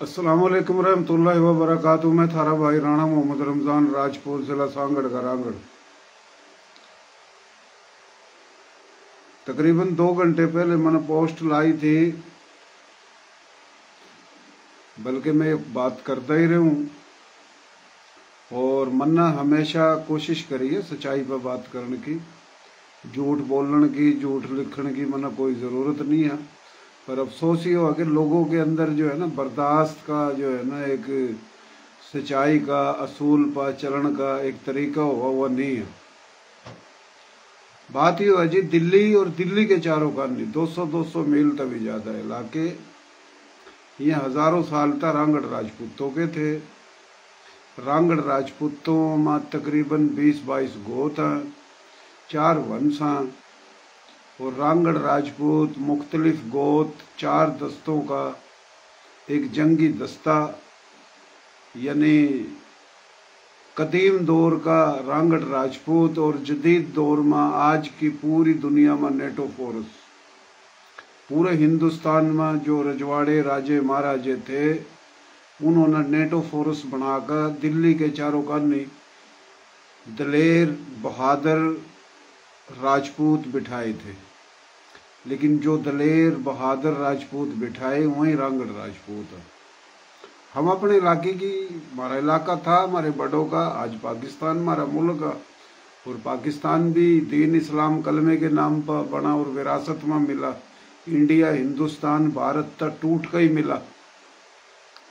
अस्सलाम वालेकुम रहमतुल्लाहि व बरकातुहू। मैं थारा भाई राणा मोहम्मद रमजान, राजपुर जिला सांगड़ का रांगड़। तकरीबन 2 घंटे पहले मैंने पोस्ट लाई थी, बल्कि मैं बात करता ही रहूं। और मन्ना हमेशा कोशिश करी है सच्चाई पर बात करने की, झूठ बोलने की, झूठ लिखने की मना कोई ज़रूरत नहीं है। पर अफसोस ये हुआ कि लोगों के अंदर जो है ना बर्दाश्त का जो है ना एक सच्चाई का असूल पर चलन का एक तरीका हुआ वो नहीं है। बात ये हुआ जी, दिल्ली और दिल्ली के चारों खानी 200-200 मील तक भी ज़्यादा इलाके ये हज़ारों साल तक रांगड़ राजपूतों के थे। रांगड़ राजपूतों में तकरीबन 20-22 गोत हैं, 4 वंश हैं। और रांगड़ राजपूत मुख्तलिफ गोत 4 दस्तों का एक जंगी दस्ता, यानी कदीम दौर का रांगड़ राजपूत और जदीद दौर में आज की पूरी दुनिया में नेटो फोर्स, पूरे हिंदुस्तान में जो रजवाड़े राजे महाराजे थे उन्होंने नेटो फोर्स बनाकर दिल्ली के चारों खानी दलेर बहादुर राजपूत बिठाए थे। लेकिन जो दलेर बहादुर राजपूत बिठाए वही रांगड़ राजपूत है। हम अपने इलाके की, हमारा इलाका था हमारे बड़ों का, आज पाकिस्तान हमारा मुल्क है। और पाकिस्तान भी दीन इस्लाम कलमे के नाम पर बना और विरासत में मिला। इंडिया हिंदुस्तान भारत तक टूट कर ही मिला।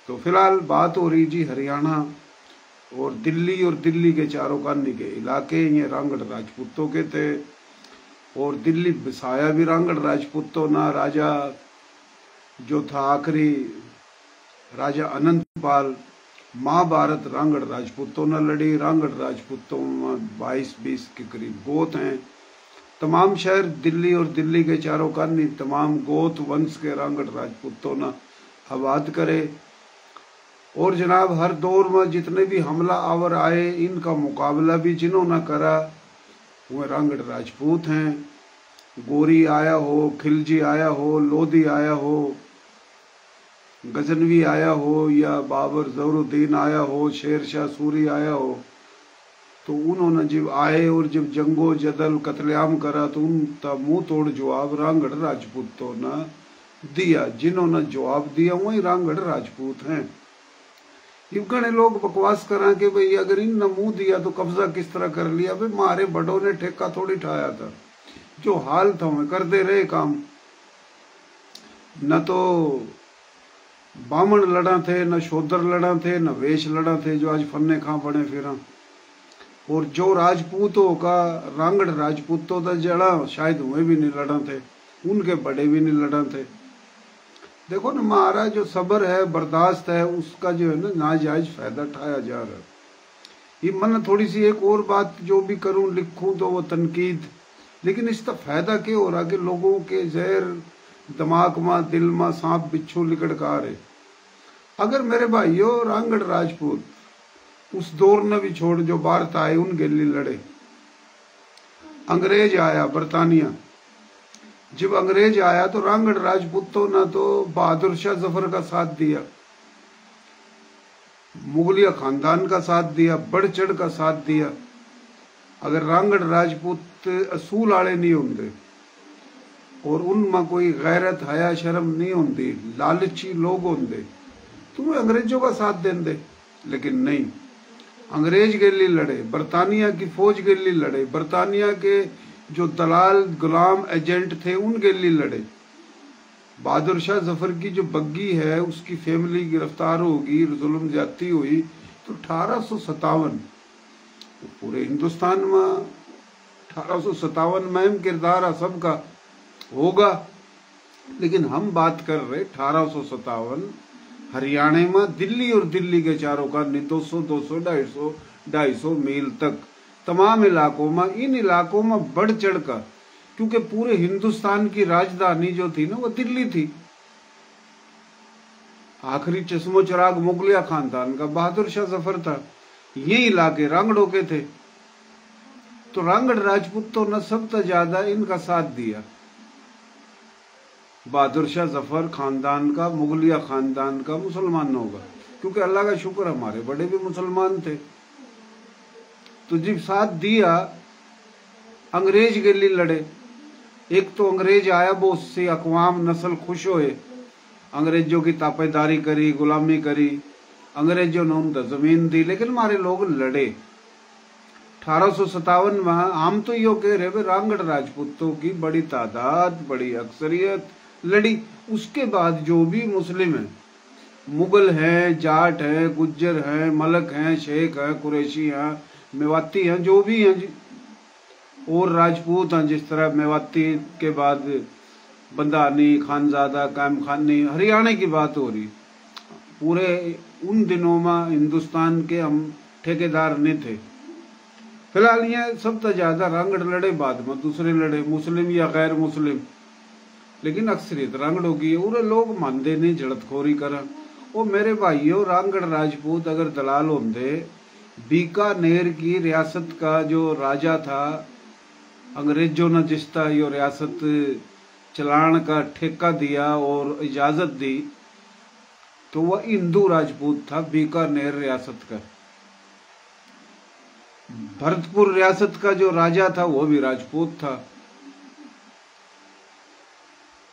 तो फिलहाल बात हो रही जी हरियाणा और दिल्ली के चारों खानी के इलाके ये रांगड़ राजपूतों के थे। और दिल्ली बसाया भी रांगड़ राजपूतों ना। राजा जो था आखिरी राजा अनंतपाल, महाभारत रांगड़ राजपूतों ने लड़ी। रांगड़ राजपूतों में 22-20 के करीब गोत हैं। तमाम शहर दिल्ली और दिल्ली के चारों खानी तमाम गोत वंश के रांगड़ राजपूतों ने आबाद करे। और जनाब हर दौर में जितने भी हमला आवर आए इनका मुकाबला भी जिन्होंने करा वो रांगड़ राजपूत हैं। गोरी आया हो, खिलजी आया हो, लोधी आया हो, गजनवी आया हो, या बाबर ज़फरुद्दीन आया हो, शेर शाह सूरी आया हो, तो उन्होंने जब आए और जब जंगो जदल कत्लेआम करा तो उनका मुंह तोड़ जवाब रांगड़ राजपूतों ने दिया। जिन्होंने जवाब दिया वही रांगड़ राजपूत हैं। इबकने लोग बकवास करा कि भाई अगर इन मुंह दिया तो कब्जा किस तरह कर लिया। भाई हमारे बड़ों ने ठेका थोड़ी ठाया था, जो हाल था वह करते रहे काम। न तो बामण लड़ा थे, न शोदर लड़ा थे, न वेश लड़ा थे जो आज फन्ने खां पड़े फिर। और जो राजपूतों का रांगड़ राजपूतों का जड़ा शायद वे भी नहीं लड़ा थे, उनके बड़े भी नहीं लड़ा थे। देखो ना हमारा जो सब्र है, बर्दाश्त है, उसका जो है ना नाजायज फायदा उठाया जा रहा है। ये मन थोड़ी सी एक और बात जो भी करूं लिखूं तो वो तनकीद, लेकिन इसका फायदा क्या हो रहा कि लोगों के जहर दिमाग में, दिल में सांप बिच्छू लिकड़ का रहे। अगर मेरे भाइयों रांगड़ राजपूत उस दौर ने भी छोड़ जो भारत आए उन गेली लड़े। अंग्रेज आया बरतानिया, जब अंग्रेज आया तो रांगड़ राजपूतों ने तो बहादुर शाह जफर का साथ दिया, मुगलिया खानदान का साथ दिया, बढ़ चढ़ का साथ दिया। अगर रांगड़ राजपूत असूल आले नहीं होंगे और उनमें कोई गैरत हया शर्म नहीं होंगी, लालची लोग होंगे, तो वो अंग्रेजों का साथ देंगे। लेकिन नहीं, अंग्रेज गेली लड़े, बरतानिया की फौज गेली लड़े, बरतानिया के जो दलाल गुलाम एजेंट थे उन गेली लड़े। बहादुर शाह जफर की जो बग्गी है उसकी फैमिली गिरफ्तार होगी, जुल्म ज्यादती हुई तो 1857 पूरे हिंदुस्तान में 1857 में अहम किरदार है सबका होगा। लेकिन हम बात कर रहे 1857 हरियाणा में दिल्ली और दिल्ली के चारों खानी 200-200, 250 मील तक तमाम इलाकों में, इन इलाकों में बढ़ चढ़ कर, क्योंकि पूरे हिंदुस्तान की राजधानी जो थी ना वो दिल्ली थी। आखिरी चश्मो चिराग मुगलिया खानदान का बहादुर शाह जफर था। ये इलाके रांगड़ों के थे, तो रांगड़ राजपूतों ने सबसे ज्यादा इनका साथ दिया। बहादुर शाह जफर खानदान का, मुगलिया खानदान का मुसलमान होगा, क्योंकि अल्लाह का शुक्र हमारे बड़े भी मुसलमान थे। तो जब साथ दिया, अंग्रेज के लिए लड़े। एक तो अंग्रेज आया, बहुत सी अकवाम नस्ल खुश होए, अंग्रेजों की ताबेदारी करी, गुलामी करी, अंग्रेजों ने उनको जमीन दी, लेकिन हमारे लोग लड़े। 1857 में हम तो यो कह रहे रांगड़ राजपूतों की बड़ी तादाद, बड़ी अक्सरियत लड़ी। उसके बाद जो भी मुस्लिम है, मुगल हैं, जाट हैं, गुज्जर हैं, मलक हैं, शेख हैं, कुरैशी हैं, मेवाती हैं, जो भी हैं और राजपूत हैं, जिस तरह मेवाती के बाद बंदानी, खानजादा, कायम खानी, हरियाणा की बात हो रही। पूरे उन दिनों में हिंदुस्तान के हम ठेकेदार नहीं थे। फिलहाल ये सबसे ज्यादा रांगड़ लड़े, बाद में दूसरे लड़े, मुस्लिम या गैर मुस्लिम, लेकिन अक्सरियत रांगड़ों की। और लोग मानते नहीं, झड़तखोरी कर। ओ मेरे भाइयों, रांगड़ राजपूत अगर दलाल होंगे, बीकानेर की रियासत का जो राजा था, अंग्रेजों ने जिसका यो रियासत चलान का ठेका दिया और इजाजत दी, तो वह हिंदू राजपूत था, बीकानेर रियासत का। भरतपुर रियासत का जो राजा था वो भी राजपूत था।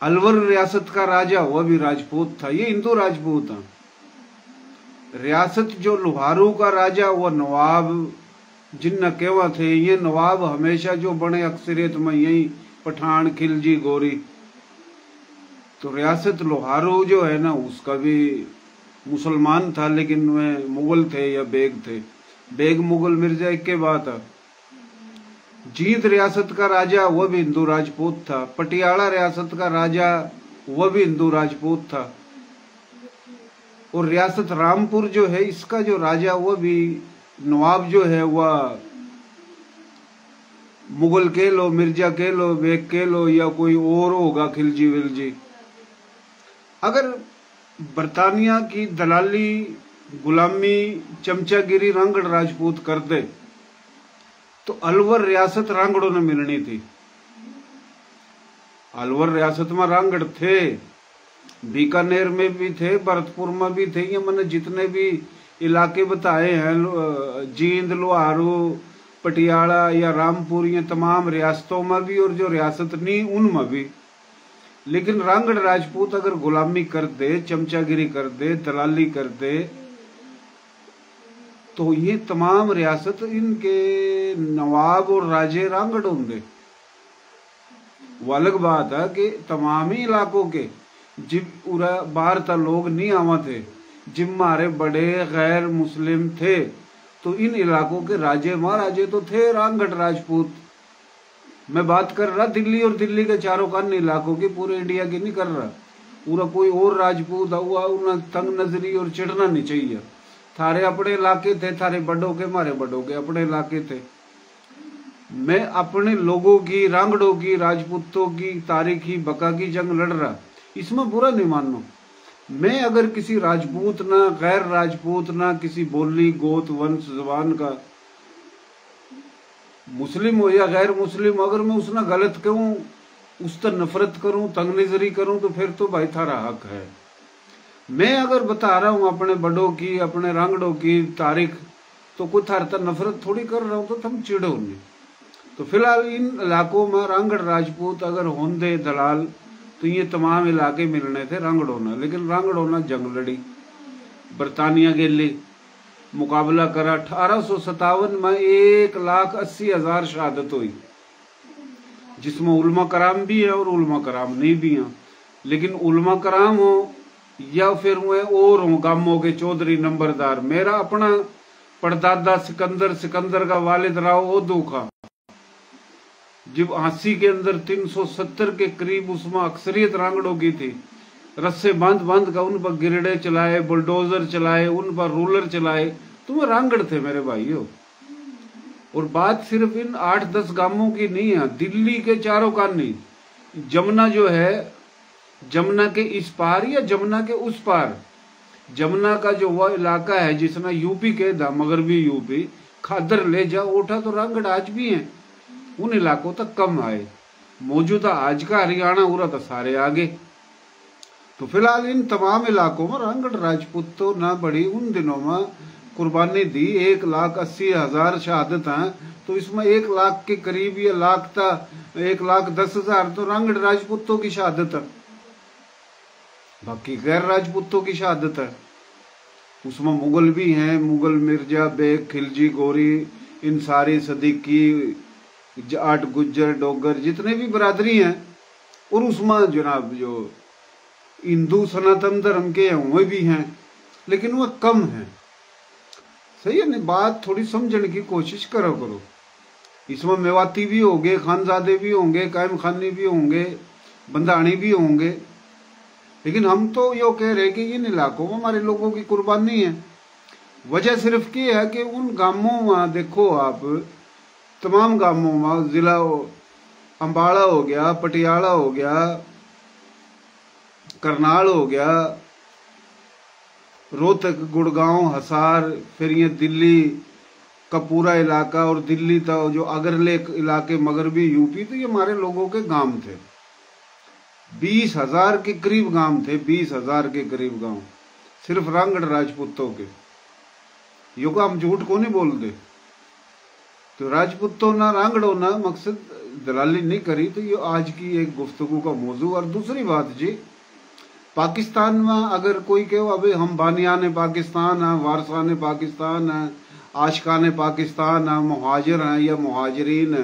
अलवर रियासत का राजा वह भी राजपूत था। ये हिंदू राजपूत था। रियासत जो लोहारू का राजा वो नवाब जिन्न केवा थे, ये नवाब हमेशा जो बने अक्सरियत में यही पठान, खिलजी, गोरी। तो रियासत लोहारू जो है ना, उसका भी मुसलमान था, लेकिन वे मुगल थे या बेग थे। बेग मुगल मिर्जा एक के बाद। जींद रियासत का राजा वह भी हिंदू राजपूत था। पटियाला रियासत का राजा वह भी हिंदू राजपूत था। और रियासत रामपुर जो है, इसका जो राजा वह भी नवाब जो है वह मुगल के लो, मिर्जा के लो, बेग के लो, या कोई और होगा, खिलजी विलजी। अगर बरतानिया की दलाली, गुलामी, चमचागिरी रांगड़ राजपूत कर दे तो अलवर रियासत रांगड़ों ने मिलनी थी। अलवर रियासत में रांगड़ थे, बीकानेर में भी थे, भरतपुर में भी थे। ये मैंने जितने भी इलाके बताए हैं, जींद, लोहारू, पटियाला या रामपुर, ये तमाम रियासतों में भी, और जो रियासत नहीं उनमें भी। लेकिन रांगड़ राजपूत अगर गुलामी कर दे, चमचागिरी कर दे, दलाली कर दे, तो ये तमाम रियासत इनके नवाब और राजे रांगड़ होंगे। वो अलग बात है कि तमाम ही इलाकों के जिब बाहर तक लोग नहीं आवा थे, जिम हमारे बड़े गैर मुस्लिम थे, तो इन इलाकों के राजे महाराजे तो थे रांगड़ राजपूत। मैं बात कर रहा दिल्ली और दिल्ली के चारों कान इलाकों की, पूरे इंडिया की नहीं कर रहा। पूरा कोई और राजपूत हुआ उन्हें तंग नजरी और चिढ़ना नहीं चाहिए। थारे अपने इलाके थे, थारे बड़ों के, हमारे बड़ों के अपने इलाके थे। मैं अपने लोगों की, रांगड़ों की, राजपूतों की तारीखी बका की जंग लड़ रहा, इसमें बुरा नहीं मानो। मैं अगर किसी राजपूत ना, गैर राजपूत ना, किसी बोली, गोत, वंश, जबान का, मुस्लिम हो या गैर मुस्लिम, अगर मैं उसने गलत कहूं, उस तर नफरत करूं, तंग नजरी करूं, तो फिर तो भाई थारा हक है। मैं अगर बता रहा हूं अपने बड़ों की, अपने रांगड़ों की तारीख, तो कोई थार तर नफरत थोड़ी कर रहा हूं, तो तुम चिड़ो नहीं। तो फिलहाल इन इलाकों में रांगड़ राजपूत अगर होंदे दलाल, तो ये तमाम इलाके मिलने थे रांगड़ों ने। लेकिन रांगड़ों ने जंग लड़ी, बरतानिया के लिए मुकाबला करा। 1857 में 1,80,000 शहादत हुई, जिसमें उलमा कराम भी है और उलमा कराम नहीं भी हैं। लेकिन उलमा कराम हो या फिर वे और हो गामों के चौधरी नंबरदार, मेरा अपना परदादा सिकंदर का वालिद राव ओदू खां, जब 80 के अंदर 370 के करीब उसमें अक्सरियत रांगड़ों की थी। रस्से बांध का उन पर गिरडे चलाए, बुलडोजर चलाए, उन पर रूलर चलाए, तो वो रांगड़ थे मेरे भाइयों। और बात सिर्फ इन 8-10 गांवों की नहीं है, दिल्ली के चारों कान नहीं। जमुना जो है, जमुना के इस पार या जमुना के उस पार, जमुना का जो वह इलाका है जिसने यूपी के दा, मगरबी यूपी, खादर ले जा उठा, तो रांगड़ आज भी हैं। उन इलाकों तक कम आए। मौजूदा आज का हरियाणा उरा तो सारे आगे। तो फिलहाल इन तमाम इलाकों में रांगड़ राजपूत तो ना बड़ी उन दिनों में कुर्बानी दी। 1,80,000 शहादत हैं, तो इसमें 1 लाख के करीब या लाख था 1,10,000 तो रांगड़ राजपूतों की शहादत है, बाकी गैर राजपूतों की शहादत है। उसमें मुगल भी हैं, मुगल, मिर्जा, बेग, खिलजी, गोरी, इन सारी सदीकी, जाट, गुज्जर, डोगर, जितने भी बरादरी हैं, और उसमें जनाब जो हिंदू सनातन धर्म के हैं वे भी हैं, लेकिन वह कम है। सही है ना? बात थोड़ी समझने की कोशिश करो। इसमें मेवाती भी होंगे, खानजादे भी होंगे, कायम खानी भी होंगे, बंदाणी भी होंगे, लेकिन हम तो यो कह रहे कि इन इलाकों में हमारे लोगों की कुर्बानी है। वजह सिर्फ ये है कि उन गांवों में देखो आप, तमाम गांवों में, जिला अंबाला हो गया, पटियाला हो गया, करनाल हो गया, रोहतक, गुड़गांव, हिसार, फिर ये दिल्ली का पूरा इलाका, और दिल्ली था जो अगरले इलाके मगरबी यूपी, तो ये हमारे लोगों के गांव थे। 20,000 के करीब गांव थे, 20,000 के करीब गांव सिर्फ रांगड़ राजपूतों के। यो को हम झूठ को नहीं बोल दे। तो राजपूतों ना रांगड़ो ना, मकसद दलाली नहीं करी। तो ये आज की एक गुफ्तगू का मौजू। और दूसरी बात जी, पाकिस्तान में अगर कोई कहो अबे हम बानियान पाकिस्तान है, वारसान पाकिस्तान है, आशिकान पाकिस्तान है, मुहाजिर हैं या मुहाजिरीन है,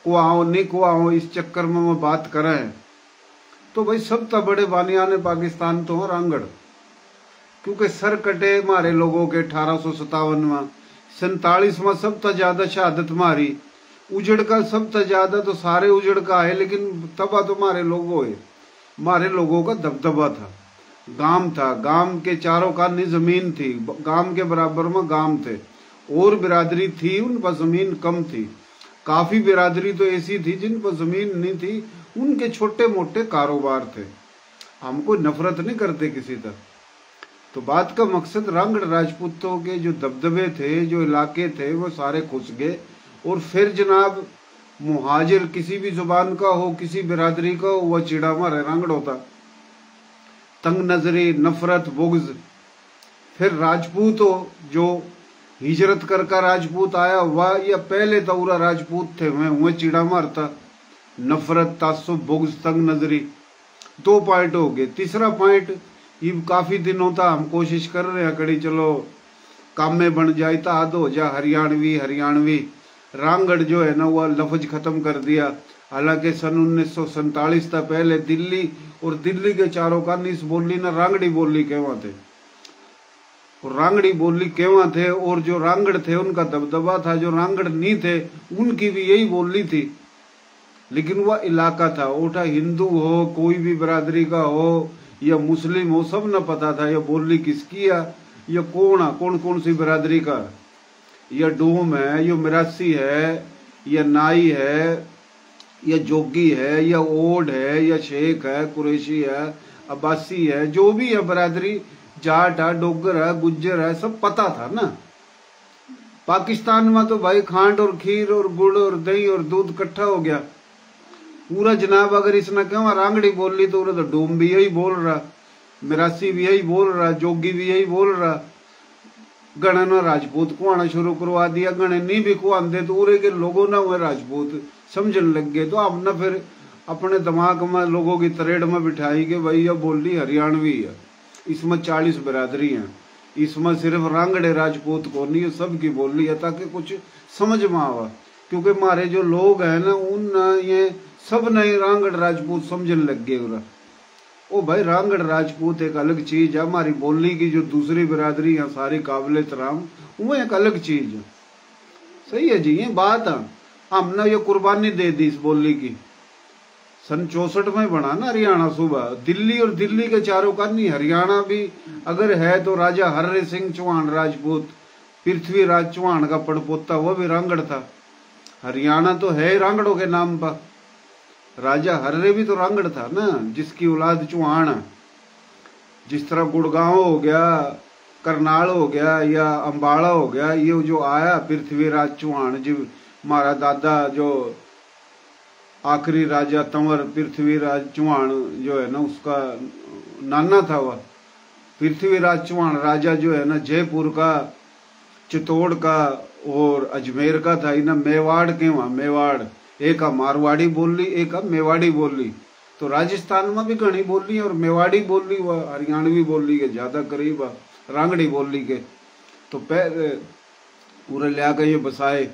को आओ नहीं को आओ, इस चक्कर में वो बात करें, तो भाई सब तो बड़े बानियान पाकिस्तान तो रांगड़, क्योंकि सर कटे हमारे लोगों के 1857 में, 47 में सब तो ज्यादा शहादत मारी, उजड़ का सब तो ज्यादा तो सारे उजड़ का है, लेकिन तबा तो हमारे लोगों है, हमारे लोगों का दबदबा था, गांव था, गांव के चारों कानी जमीन थी, गांव के बराबर में गांव थे, और बिरादरी थी उन पर जमीन कम थी, काफी बिरादरी तो ऐसी थी जिन पर जमीन नहीं थी, उनके छोटे मोटे कारोबार थे। हम कोई नफरत नहीं करते किसी तक। तो बात का मकसद रांगड़ राजपूतों के जो दबदबे थे, जो इलाके थे, वो सारे खुस गए। और फिर जनाब मुहाजिर किसी भी जुबान का हो, किसी बिरादरी का हो, वह चिड़ा मारे रांगड़ होता, तंग नजरी, नफरत, बुग़्ज़। फिर राजपूत हो जो हिजरत करके राजपूत आया, वह या पहले तौरा राजपूत थे, वह चिड़ा मारता, नफरत, तासुब, बुग़्ज़, तंग नजरी। 2 पॉइंट हो गए। तीसरा पॉइंट, ये काफी दिनों तक हम कोशिश कर रहे हैं कड़ी चलो काम में बन जाए, तो आद हो जा हरियाणवी। रांगड़ जो है ना वह लफ्ज खत्म कर दिया। हालांकि सन 1947 तक पहले दिल्ली और दिल्ली के चारों कानी इस बोली ना रांगड़ी बोली कहवा थे, और रांगड़ी बोली कहवा थे, और जो रांगड़ थे उनका दबदबा था, जो रांगड़ नहीं थे उनकी भी यही बोली थी। लेकिन वह इलाका था, उठा हिंदू हो, कोई भी बिरादरी का हो या मुस्लिम हो, सब न पता था यह बोली किसकी है, यह कौन सी बिरादरी का, यह डोम है, यह मिरासी है, यह नाई है, यह जोगी है, यह ओड है, यह शेख है, कुरैशी है, अब्बासी है, जो भी है बिरादरी, जाट है, डोगर है, गुज्जर है, सब पता था ना। पाकिस्तान में तो भाई खांड और खीर और गुड़ और दही और दूध इकट्ठा हो गया पूरा। जनाब अगर इसने क्यों रांगड़ी बोल ली, तो डोम भी यही बोल रहा, मिरासी भी यही बोल रहा, जोगी भी यही बोल रहा। गणे ने राजपूत को आना शुरू करवा दिया, गणे नहीं भी को आंदे तो उरे के लोगों ने वह राजपूत समझने लग गए। तो हमने फिर अपने दिमाग में लोगों की तरेड़ में बिठाई कि भाई यह बोली हरियाणवी है, इसमें 40 बिरादरी हैं, इसमें सिर्फ रांगड़े राजपूत को नहीं, सब की बोली है, ताकि कुछ समझ में आवा। क्योंकि हमारे जो लोग हैं ना, उन ये सब नए रांगड़ राजपूत समझने लग गए। ओ भाई रांगड़ राजपूत एक अलग चीज है, हमारी बोली की जो दूसरी बिरादरी है सारी काबिल तराम, वो एक अलग चीज है। सही है जी, ये बात है। हमने ये कुर्बानी दे दी इस बोली की, सन 64 में बना ना हरियाणा सूबा, दिल्ली और दिल्ली के चारों कानी हरियाणा भी अगर है तो राजा हर्रे सिंह चौहान राजपूत, पृथ्वीराज चौहान का पड़पोता, वो भी रांगड़ था। हरियाणा तो है रांगड़ों के नाम पर, राजा हर्रे भी तो रांगड़ था ना, जिसकी औलाद चौहान है। जिस तरह गुड़गांव हो गया, करनाल हो गया या अंबाला हो गया, ये जो आया पृथ्वीराज चौहान जी, हमारा दादा जो आखिरी राजा तंवर पृथ्वीराज चौहान जो है ना उसका नाना था। वह पृथ्वीराज चौहान राजा जो है ना जयपुर का, चित्तौड़ का और अजमेर का था। इन्हें मेवाड़ के वहां, मेवाड़ एक मारवाड़ी बोली, एक मेवाड़ी बोली। तो राजस्थान में भी घनी बोली और मेवाड़ी बोली व हरियाणवी बोली के ज्यादा करीब रांगड़ी बोली के। तो पूरे लिया के ये बसाए।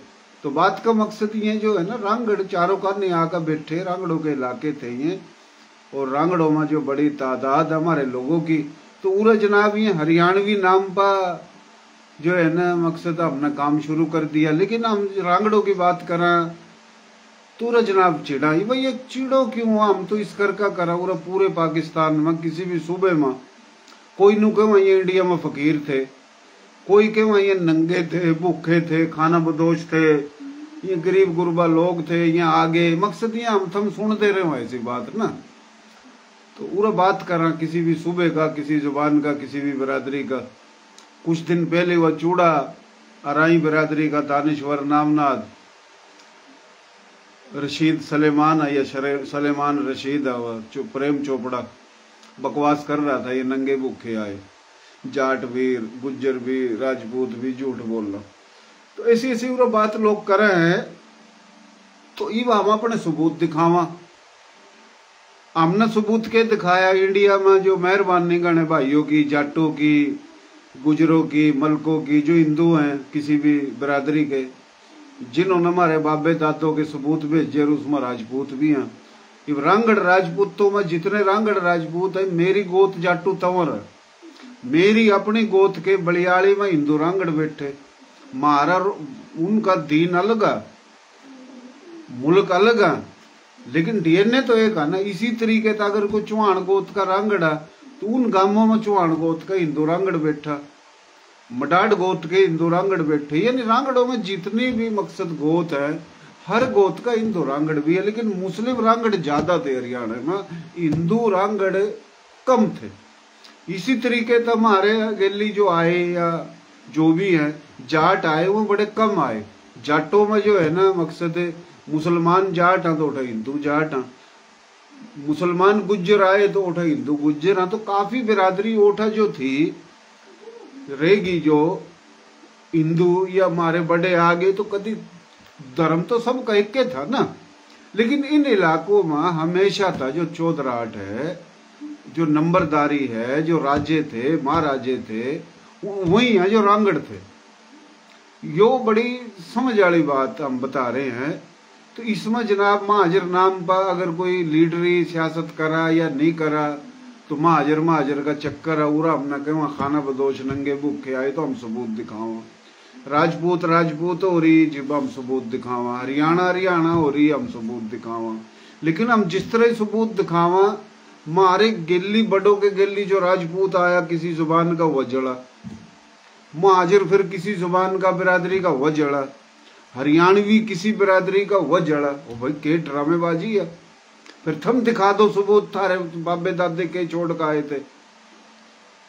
तो बात का मकसद ये जो है ना, रांगड़ चारों काने आकर बैठे, रांगड़ों के इलाके थे ये, और रांगड़ों में जो बड़ी तादाद हमारे लोगों की। तो पूरा जनाब ये हरियाणवी नाम पर जो है ना मकसद हमने काम शुरू कर दिया। लेकिन हम रांगड़ों की बात करें तो जनाब चिड़ा ही भाई, एक चिड़ो क्यों, हम तो इस कर का करा पूरे पाकिस्तान में किसी भी सूबे में। कोई नु के वहीं इंडिया में फकीर थे, कोई के वहीं नंगे थे, भूखे थे, खाना बदोश थे, ये गरीब गुरबा लोग थे, ये आगे मकसद ये हम थम सुनते रहे ऐसी बात ना। तो पूरा बात करा किसी भी सूबे का, किसी जुबान का, किसी भी बिरादरी का। कुछ दिन पहले वह चूड़ा अराई बिरादरी का दानिश्वर नामनाद रशीद सलेमान या सलेमान रशीद है, प्रेम चोपड़ा बकवास कर रहा था ये नंगे भूखे आए, जाट भी, गुज्जर भी, राजपूत भी, झूठ बोल रहा। तो ऐसी ऐसी वो बात लोग कर रहे हैं। तो ये हम अपने सबूत दिखावा। हमने सबूत के दिखाया इंडिया में जो मेहरबानी गणे भाइयों की, जाटों की, गुजरों की, मलकों की, जो हिंदू हैं किसी भी बिरादरी के, जिन्होंने हमारे बाबे दादों के सबूत भेजे, उसमें राजपूत भी हैं। रांगड़ राजपूतों में जितने रांगड़ राजपूत है, मेरी गोत जाटू तंवर है। मेरी अपनी गोत के बलियाली में हिंदू रांगड़ बैठे। मारा उनका दीन अलग है, मुल्क अलग है, लेकिन डीएनए तो एक है ना। इसी तरीके से अगर कोई चौहान गोत का रांगड़ है तो उन गांवों में चौहान गोत का हिंदू रांगड़ बैठा, मडाड गोत के हिंदू रांगड़ बैठे। यानी रांगड़ों में जितनी भी मकसद गोत है, हर गोत का हिंदू रांगड़ भी है। लेकिन मुस्लिम रांगड़ ज्यादा थे हरियाणा में, हिंदू रांगड़ कम थे। इसी तरीके से हमारे गली जो आए या जो भी है जाट आए, वो बड़े कम आए। जाटों में जो है ना मकसद मुसलमान जाट हैं तो उठा हिंदू जाट हैं, मुसलमान गुज्जर आए तो उठा हिंदू गुज्जर हैं। तो काफी बिरादरी ओठा जो थी रहेगी जो हिंदू या हमारे बड़े आगे। तो कभी धर्म तो सब कह के था ना, लेकिन इन इलाकों में हमेशा था जो चौधराट है, जो नंबरदारी है, जो राजे थे, महाराजे थे, वही है जो रांगड़ थे। यो बड़ी समझ वाली बात हम बता रहे हैं। तो इसमें जनाब महाजर नाम पर अगर कोई लीडरी सियासत करा या नहीं करा तो महाजर का चक्कर है। उरा हमने कहा खाना बदोश नंगे भूखे आए तो हम सबूत दिखावा। राजपूत हो रही जिब हम सबूत दिखावा, हरियाणा हो रही हम सबूत दिखावा। लेकिन हम जिस तरह सबूत दिखावा, मारे गिल्ली बड़ों के गिल्ली जो राजपूत आया किसी जुबान का वह जड़ा, महाजर फिर किसी जुबान का बिरादरी का वह जड़ा, हरियाणवी किसी बिरादरी का वह जड़ा। ओ भाई के ड्रामेबाजी है। फिर थम दिखा दो सबूत, थारे बाबे दादे के छोड़ का आए थे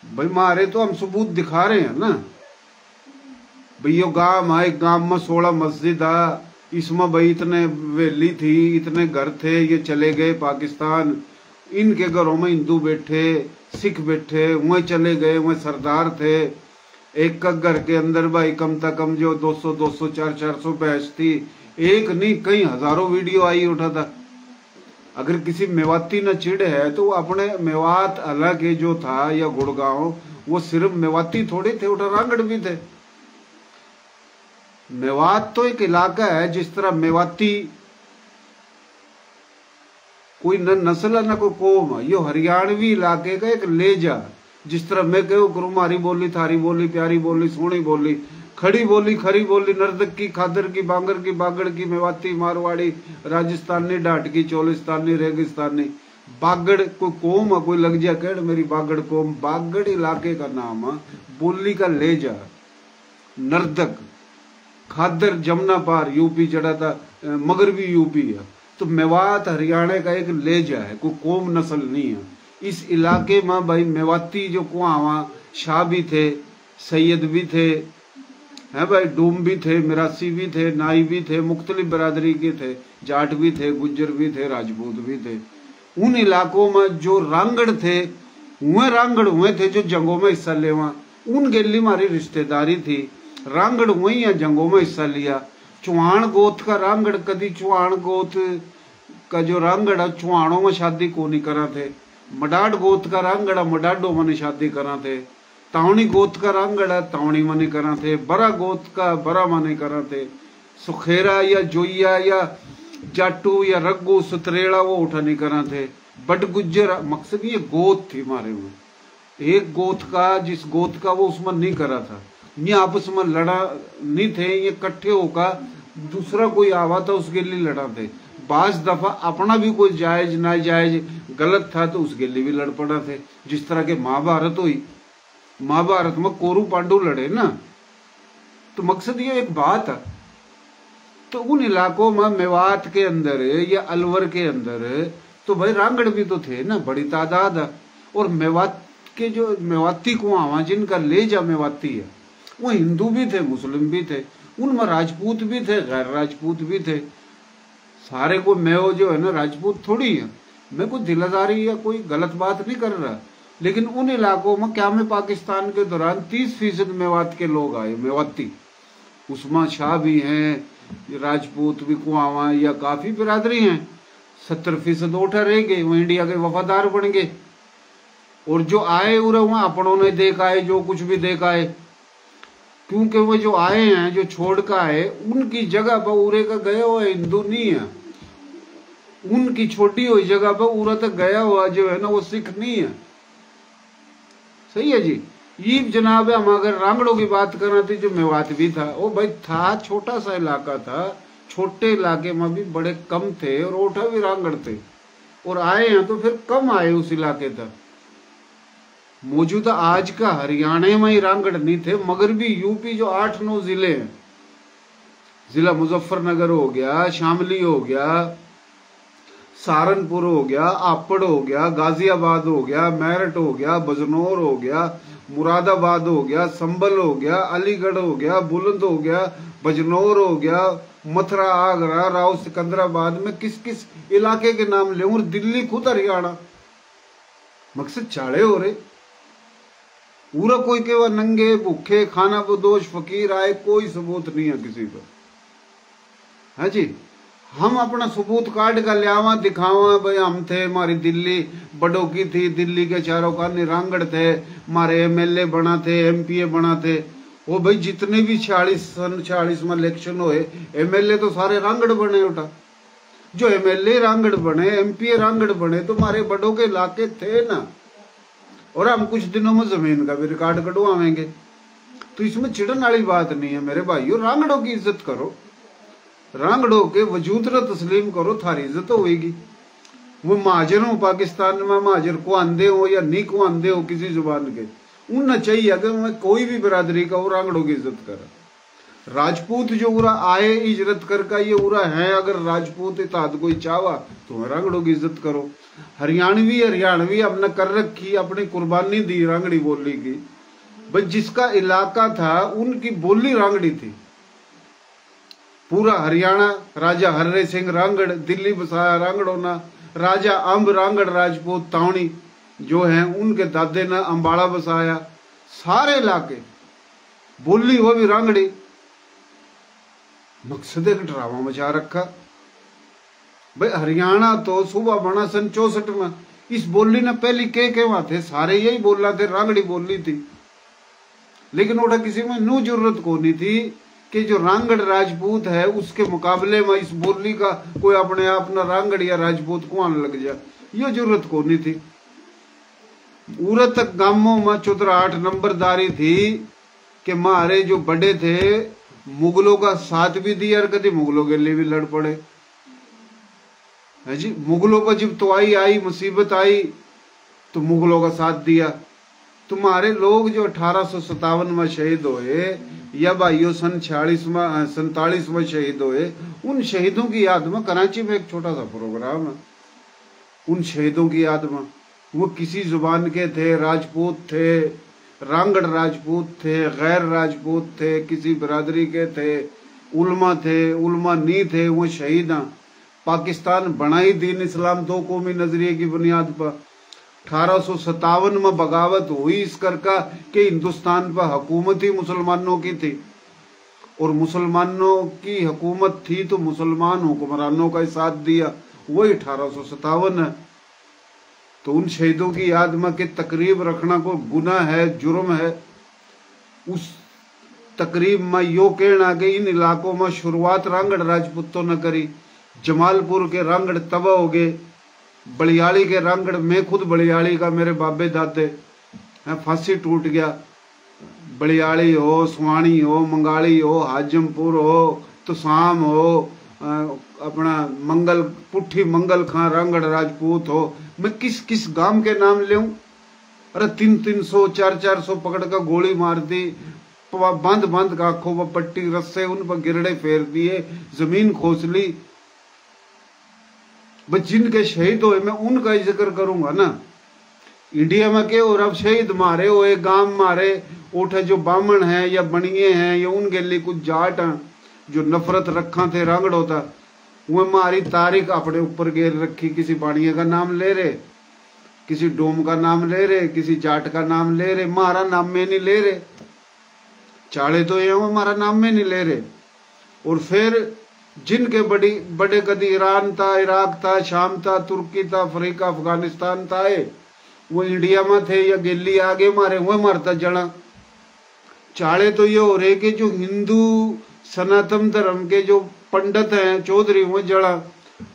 भाई, मारे तो हम सबूत दिखा रहे हैं ना। भैया गांव है, गांव में 16 मस्जिद है, इसमें भाई इतने वेली थी, इतने घर थे, ये चले गए पाकिस्तान। इनके घरों में हिंदू बैठे, सिख बैठे, वहीं चले गए, वहीं सरदार थे। एक का घर के अंदर भाई कम से कम जो 200 400 भैंस थी, एक नहीं कई हजारों वीडियो आई उठा था। अगर किसी मेवाती न चिड़ है तो वो अपने मेवात अलग जो था या गुड़गांव, वो सिर्फ मेवाती थोड़े थे, उठा रांगड़ भी थे। मेवात तो एक इलाका है, जिस तरह मेवाती कोई न नस्ल है न कोई कौम है, यो हरियाणवी इलाके का एक लेजा। जिस तरह मैं कहूँ करूँ मारी बोली, थारी बोली, प्यारी बोली, सोनी बोली, खड़ी बोली, खरी बोली, नर्दक की, खादर की, बांगर की, बागड़ की, मेवाती, मारवाड़ी, राजस्थानी, डाट की, चोलिस्तानी, रेगिस्तानी, बागड़ कोई कौम है, कोई लग जाए कह मेरी बागड़ कौम। बागड़ इलाके का नाम है, बोली का लेजा। नर्दक, खादर जमुना पार यूपी चढ़ा था, मगरबी यूपी है। तो मेवात हरियाणा का एक लेजा है, कोई कौम नस्ल नहीं है। इस इलाके में भाई मेवाती जो कुआं शाह भी थे, सैयद भी थे, है भाई, डूम भी थे, मिरासी भी थे, नाई भी थे, मुख्तलिफ बरादरी के थे, जाट भी थे, गुज्जर भी थे, राजपूत भी थे। उन इलाकों में जो रांगड़ थे, वह रांगड़ हुए थे जो जंगों में हिस्सा लेवा, उन गेली हमारी रिश्तेदारी थी। रांगड़ वही है जंगों में हिस्सा लिया। चौहान गोत का रांगड़ कदी चौहान गोत का जो रांगड़ है चौहानों में शादी को नहीं करा थे। मडाड गोत का रांगड़ मडाडो में शादी करा थे। तावनी गोत का रांगड़ है तावनी में नहीं करा थे। बरा गोत का बरा में नहीं करा थे। सुखेरा या जोइया या जाटू या रग्गू सुतरेड़ा वो उठा नहीं करा थे। बट गुज्जर, मकसद ये गोत थी मारे में, एक गोत का, जिस गोत का वो उसमें नहीं करा था। ये आपस में लड़ा नहीं थे, ये इकट्ठे होकर दूसरा कोई आवा था उसके लिए लड़ा थे। बाज दफा अपना भी कोई जायज नाजायज गलत था तो उसके लिए भी लड़ पड़ा थे। जिस तरह के महाभारत हुई, महाभारत में कोरु पांडु लड़े ना, तो मकसद ये एक बात है। तो उन इलाकों में मेवात के अंदर या अलवर के अंदर तो भाई रांगड़ भी तो थे ना, बड़ी तादाद है। और मेवात के जो मेवाती कुआं जिनका लेजा मेवाती है, वो हिंदू भी थे, मुस्लिम भी थे, उनमें राजपूत भी थे, गैर राजपूत भी थे। सारे को मैं जो है ना राजपूत थोड़ी है। मैं कोई दिलादारी या कोई गलत बात नहीं कर रहा, लेकिन उन इलाकों में क्या में पाकिस्तान के दौरान 30% मेवात के लोग आए, मेवाती। उस्मान शाह भी हैं, राजपूत भी कुआवा या काफी बिरादरी हैं। 70% उठा रह गए, वो इंडिया के वफादार बन गए। और जो आए उरे वहां अपनों ने देखा है, जो कुछ भी देखा है, क्योंकि वो जो आए हैं, जो छोड़ कर आए, उनकी जगह पर उरे का गया हुआ हिंदू नहीं है। उनकी छोटी हुई जगह पर उरा तक गया हुआ जो है ना वो सिख नहीं है। सही है जी। ये जनाब हम अगर रांगड़ों की बात कर रहे थे, जो मेवात भी था, वो भाई था छोटा सा इलाका था। छोटे इलाके में भी बड़े कम थे और ओठा भी रांगड़ थे। और आए हैं तो फिर कम आए उस इलाके तक। मौजूदा आज का हरियाणा में ही रांगड़ नहीं थे, मगर भी यूपी जो 8-9 जिले हैं, जिला मुजफ्फरनगर हो गया, शामली हो गया, सहारनपुर हो गया, आपड़ हो गया, गाजियाबाद हो गया, मेरठ हो गया, बजनौर हो गया, मुरादाबाद हो गया, संभल हो गया, अलीगढ़ हो गया, बुलंद हो गया, बजनौर हो गया, मथुरा, आगरा, राव सिकंदराबाद में किस किस इलाके के नाम ले, और दिल्ली खुद हरियाणा। मकसद चाड़े हो रहे पूरा कोई के वह नंगे भूखे खाना बदोश फकीर आए, कोई सबूत नहीं है किसी पर। हाँ जी, हम अपना सबूत काट का लियावा दिखावा, भाई हम थे, हमारी दिल्ली बड़ों की थी, दिल्ली के चारों कानी रांगड़ थे, हमारे एमएलए बना थे, एमपीए बना थे। वो भाई जितने भी 46 में इलेक्शन हुए, एमएलए तो सारे रांगड़ बने। उठा जो एमएलए रांगड़ बने, एमपीए रांगड़ बने, तो हमारे बड़ों के इलाके थे ना। और हम कुछ दिनों में जमीन का भी रिकॉर्ड कटवाएंगे। तो इसमें चिड़न वाली बात नहीं है मेरे भाइयों। रांगड़ों की इज्जत करो, रांगड़ों के वजूद न तस्लीम करो, थारी इज्जत होगी। वो महाजर हो पाकिस्तान में, महाजर को आंधे हो या नहीं को आंधे हो किसी जुबान के, उन चाहिए कि मैं कोई भी बिरादरी का वो रांगड़ों की इज्जत करे। राजपूत जो उरा आए इजरत करके ये उरा है, अगर राजपूत इताद कोई चावा तो रांगड़ों की इज्जत करो। हरियाणवी हमने कर रखी, अपनी कुर्बानी दी रांगड़ी बोली की। भाई जिसका इलाका था उनकी बोली रांगड़ी थी। पूरा हरियाणा, राजा हर्रे सिंह रांगड़, दिल्ली बसाया रांगड़ों ना, राजा अंब रांगड़ राजपूत तावनी जो हैं उनके दादे ने अंबाड़ा बसाया। सारे इलाके बोली वो भी रांगड़ी। मकसद एक ड्रामा मचा रखा। भाई हरियाणा तो सुबह बना सन 64 में। इस बोली ने पहली के वहां थे, सारे यही बोलना थे, रांगड़ी बोली थी। लेकिन उठा किसी में नू जरूरत को नहीं थी कि जो रांगड़ राजपूत है उसके मुकाबले में इस बोली का कोई अपने आप न रांगड़ या राजपूत को आने लग जाए, ये जरूरत को नहीं थी। उरत तक गांवों में 8 नंबरदारी थी कि हमारे जो बड़े थे मुगलों का साथ भी दिया और कभी मुगलों के लिए भी लड़ पड़े। है जी, मुगलों पर जब तो आई मुसीबत आई तो मुगलों का साथ दिया। तुम्हारे लोग जो 1857 में शहीद हुए या भाइयों सन 47 में शहीद हुए, उन शहीदों की याद में कराची में एक छोटा सा प्रोग्राम है। उन शहीदों की याद में, वो किसी जुबान के थे, राजपूत थे, रांगड़ राजपूत थे, गैर राजपूत थे, किसी बिरादरी के थे, उलमा थे, उलमा नहीं थे, वो शहीद हैं। पाकिस्तान बनाई दीन इस्लाम दो कौमी नजरिए की बुनियाद पर। 1857 में बगावत हुई इस करका कि हिंदुस्तान पर हुकूमत ही मुसलमानों की थी, और मुसलमानों की हुकूमत थी तो मुसलमान हुक्मरानों का साथ दिया, वही 1857 है। तो उन शहीदों की याद में कि तकरीब रखना कोई गुनाह है, जुर्म है। उस तकरीब में यो कहना कि इन इलाकों में शुरुआत रांगड़ राजपूतों ने करी। जमालपुर के रांगड़ तबाह हो गए, बलियाली के रांगड़, मैं खुद बलियाली का, मेरे बाबे दादे, फांसी टूट गया। बलियाली हो, सुवाणी हो, मंगाली हो, हाजमपुर हो, तुसाम हो, अपना मंगल पुट्ठी मंगल खां रांगड़ राजपूत हो, मैं किस किस गांव के नाम ले? अरे 300 400 पकड़ कर गोली मार दी, बांध बांध का आंखों पर पट्टी, रस्से उन पर गिरड़े फेर दिए, जमीन खोस ली। बस जिनके शहीद हुए मैं उनका ही जिक्र करूंगा ना। इंडिया में के और अब शहीद मारे हुए गांव मारे उठे जो बामण हैं या बनिए हैं या उनके लिए कुछ जाट हैं जो नफरत रखा थे रांगड़ होता, वो हमारी तारीख अपने ऊपर घेर रखी। किसी बाणिये का नाम ले रहे, किसी डोम का नाम ले रहे, किसी जाट का नाम ले रहे, हमारा नाम में नहीं ले रहे। चाले तो ये हमारा नाम में नहीं ले रहे। और फिर जिनके बड़े कदी ईरान था, इराक था, शाम था, तुर्की था, अफ्रीका, अफगानिस्तान था, वो इंडिया में थे या दिल्ली आगे मारे, वो मारता जड़ा। चाले तो ये हो रहे कि जो हिंदू सनातन धर्म के जो पंडित हैं चौधरी वो जड़ा,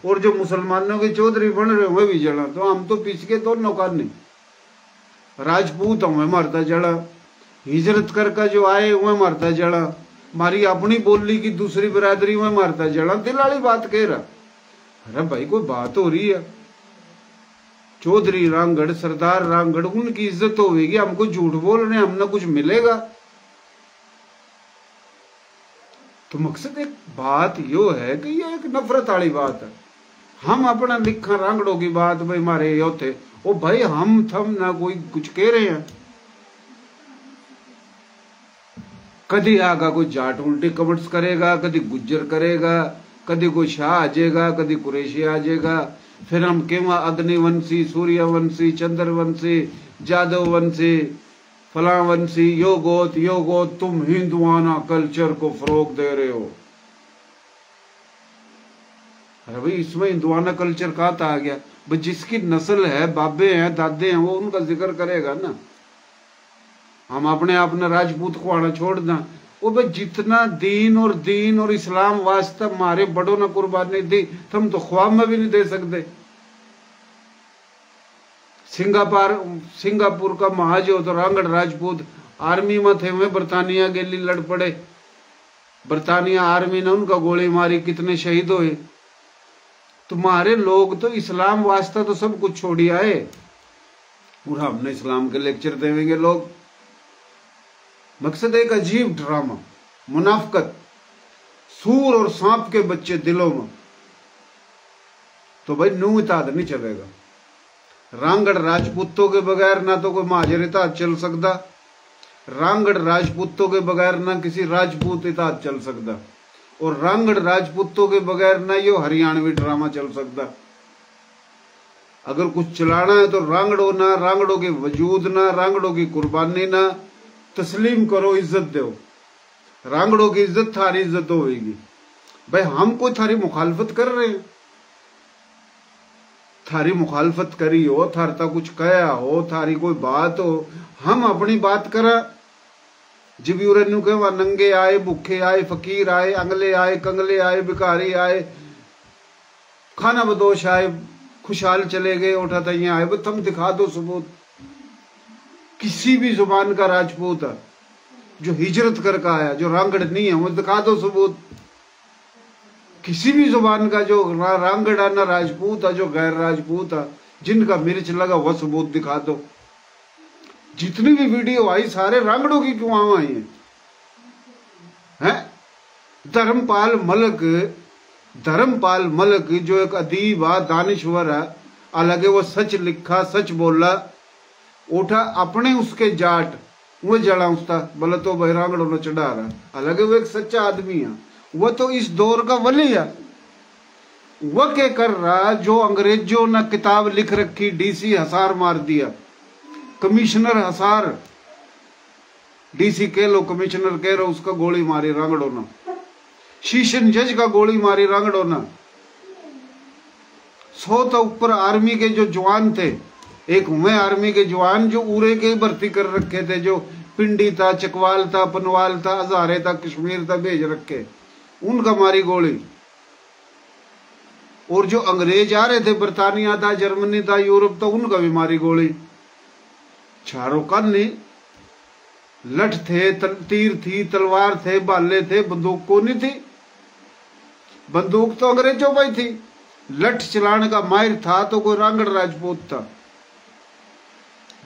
और जो मुसलमानों के चौधरी बन रहे वो भी जड़ा। तो हम तो पीछे के तो नौकार नहीं, राजपूत हमें मारता जड़ा, हिजरत करके जो आए वो मारता जड़ा, मारी अपनी बोली की दूसरी बिरादरी में मारता जड़ा। दिल वाली बात कह रहा। अरे भाई कोई बात हो रही है, चौधरी रांगड़, सरदार रांगड़, उनकी इज्जत होगी, हमको झूठ बोल रहे हैं, हमने कुछ मिलेगा? तो मकसद एक बात यो है कि ये एक नफरत वाली बात है। हम अपना लिखा रांगड़ों की बात भाई मारे यो थे, ओ भाई हम थम ना कोई कुछ कह रहे हैं। कदी आगा कोई जाट उल्टी कमेंट्स करेगा, कदी गुज्जर करेगा, कदी कोई शाह आ जाएगा, कदी कुरैशी आ जाएगा। फिर हम केवा अग्निवंशी, सूर्यवंशी, चंद्रवंशी, जादववंशी, फलावंशी, यो गोत, तुम हिंदुआना कल्चर को फरोग दे रहे हो। अरे भाई इसमें हिंदुआना कल्चर कहाँ था आ गया? भाई जिसकी नस्ल है, बाबे हैं, दादे हैं, वो उनका जिक्र करेगा ना। हम अपने आप ने राजपूत को आना छोड़ दें। वो भाई जितना दीन और इस्लाम वास्ते हमारे बड़ों ने कुर्बानी दी, तुम तो ख्वाब में भी नहीं दे सकते। सिंगापुर का महाज हो तो रांगड़ राजपूत आर्मी में थे, वे बरतानिया के लिए लड़ पड़े, बरतानिया आर्मी ने उनका गोली मारी, कितने शहीद हुए। तुम्हारे लोग तो इस्लाम वास्ता तो सब कुछ छोड़ी आए, और हमने इस्लाम के लेक्चर देंगे लोग। मकसद एक अजीब ड्रामा, मुनाफकत, सूर और सांप के बच्चे दिलों में। तो भाई नू इताद नहीं चलेगा। रांगड़ राजपूतों के बगैर ना तो कोई महाजर इताद चल सकता, रांगड़ राजपूतों के बगैर ना किसी राजपूत इताद चल सकता, और रांगड़ राजपूतों के बगैर ना यो हरियाणवी ड्रामा चल सकता। अगर कुछ चलाना है तो रांगड़ों ना, रांगड़ों के वजूद ना, रांगड़ों की कुर्बानी ना, तस्लीम करो, इज्जत दो। रांगड़ों की इज्जत थारी इज्जत होगी। भाई हम कोई थारी मुखालफत कर रहे हैं, थारी मुखालफत करी हो, थारता कुछ कहा हो, थारी कोई बात हो, हम अपनी बात करा। जब यूरेन्यू के वहां नंगे आए, भूखे आए, फकीर आए, अंगले आए, कंगले आए, भिखारी आए, खाना बदोश आए, खुशहाल चले गए, उठा था यहाँ आए। तुम दिखा दो सबूत, किसी भी जुबान का राजपूत है जो हिजरत करके आया, जो रांगड़ नहीं है, वो दिखा दो सबूत। किसी भी जुबान का जो रांगड़ है, ना राजपूत है, जो गैर राजपूत है, जिनका मिर्च लगा वह सबूत दिखा दो। जितनी भी वीडियो आई सारे रांगड़ों की क्यों आई हैं? धर्मपाल मलक जो एक अदीब है, दानिश्वर है, हालांकि वो सच लिखा, सच बोला, उठा अपने उसके जाट, वो जला उसका बोला तो भाई रांगड़ों ने चढ़ा रहा। हालांकि वो एक सच्चा आदमी है, वो तो इस दौर का वली है। वह क्या कर रहा, जो अंग्रेजों ने किताब लिख रखी, डीसी हसार मार दिया, कमिश्नर हसार, डीसी कह लो कमिश्नर कह रहा, उसका गोली मारी रांगड़ों ने। शीशन जज का गोली मारी रांगड़ों ने। 100 तो ऊपर आर्मी के जो जवान थे, एक हुए आर्मी के जवान जो उरे के भर्ती कर रखे थे, जो पिंडी था, चकवाल था, पनवाल था, हजारे था, कश्मीर था, भेज रखे, उनका मारी गोली। और जो अंग्रेज आ रहे थे, बर्तानिया था, जर्मनी था, यूरोप था, उनका भी मारी गोली। चारों का नहीं, लठ थे, तीर थी, तलवार थे, भाले थे, बंदूक को नहीं थी। बंदूक तो अंग्रेजों पर थी, लठ चलाने का माहिर था तो कोई रांगड़ राजपूत था।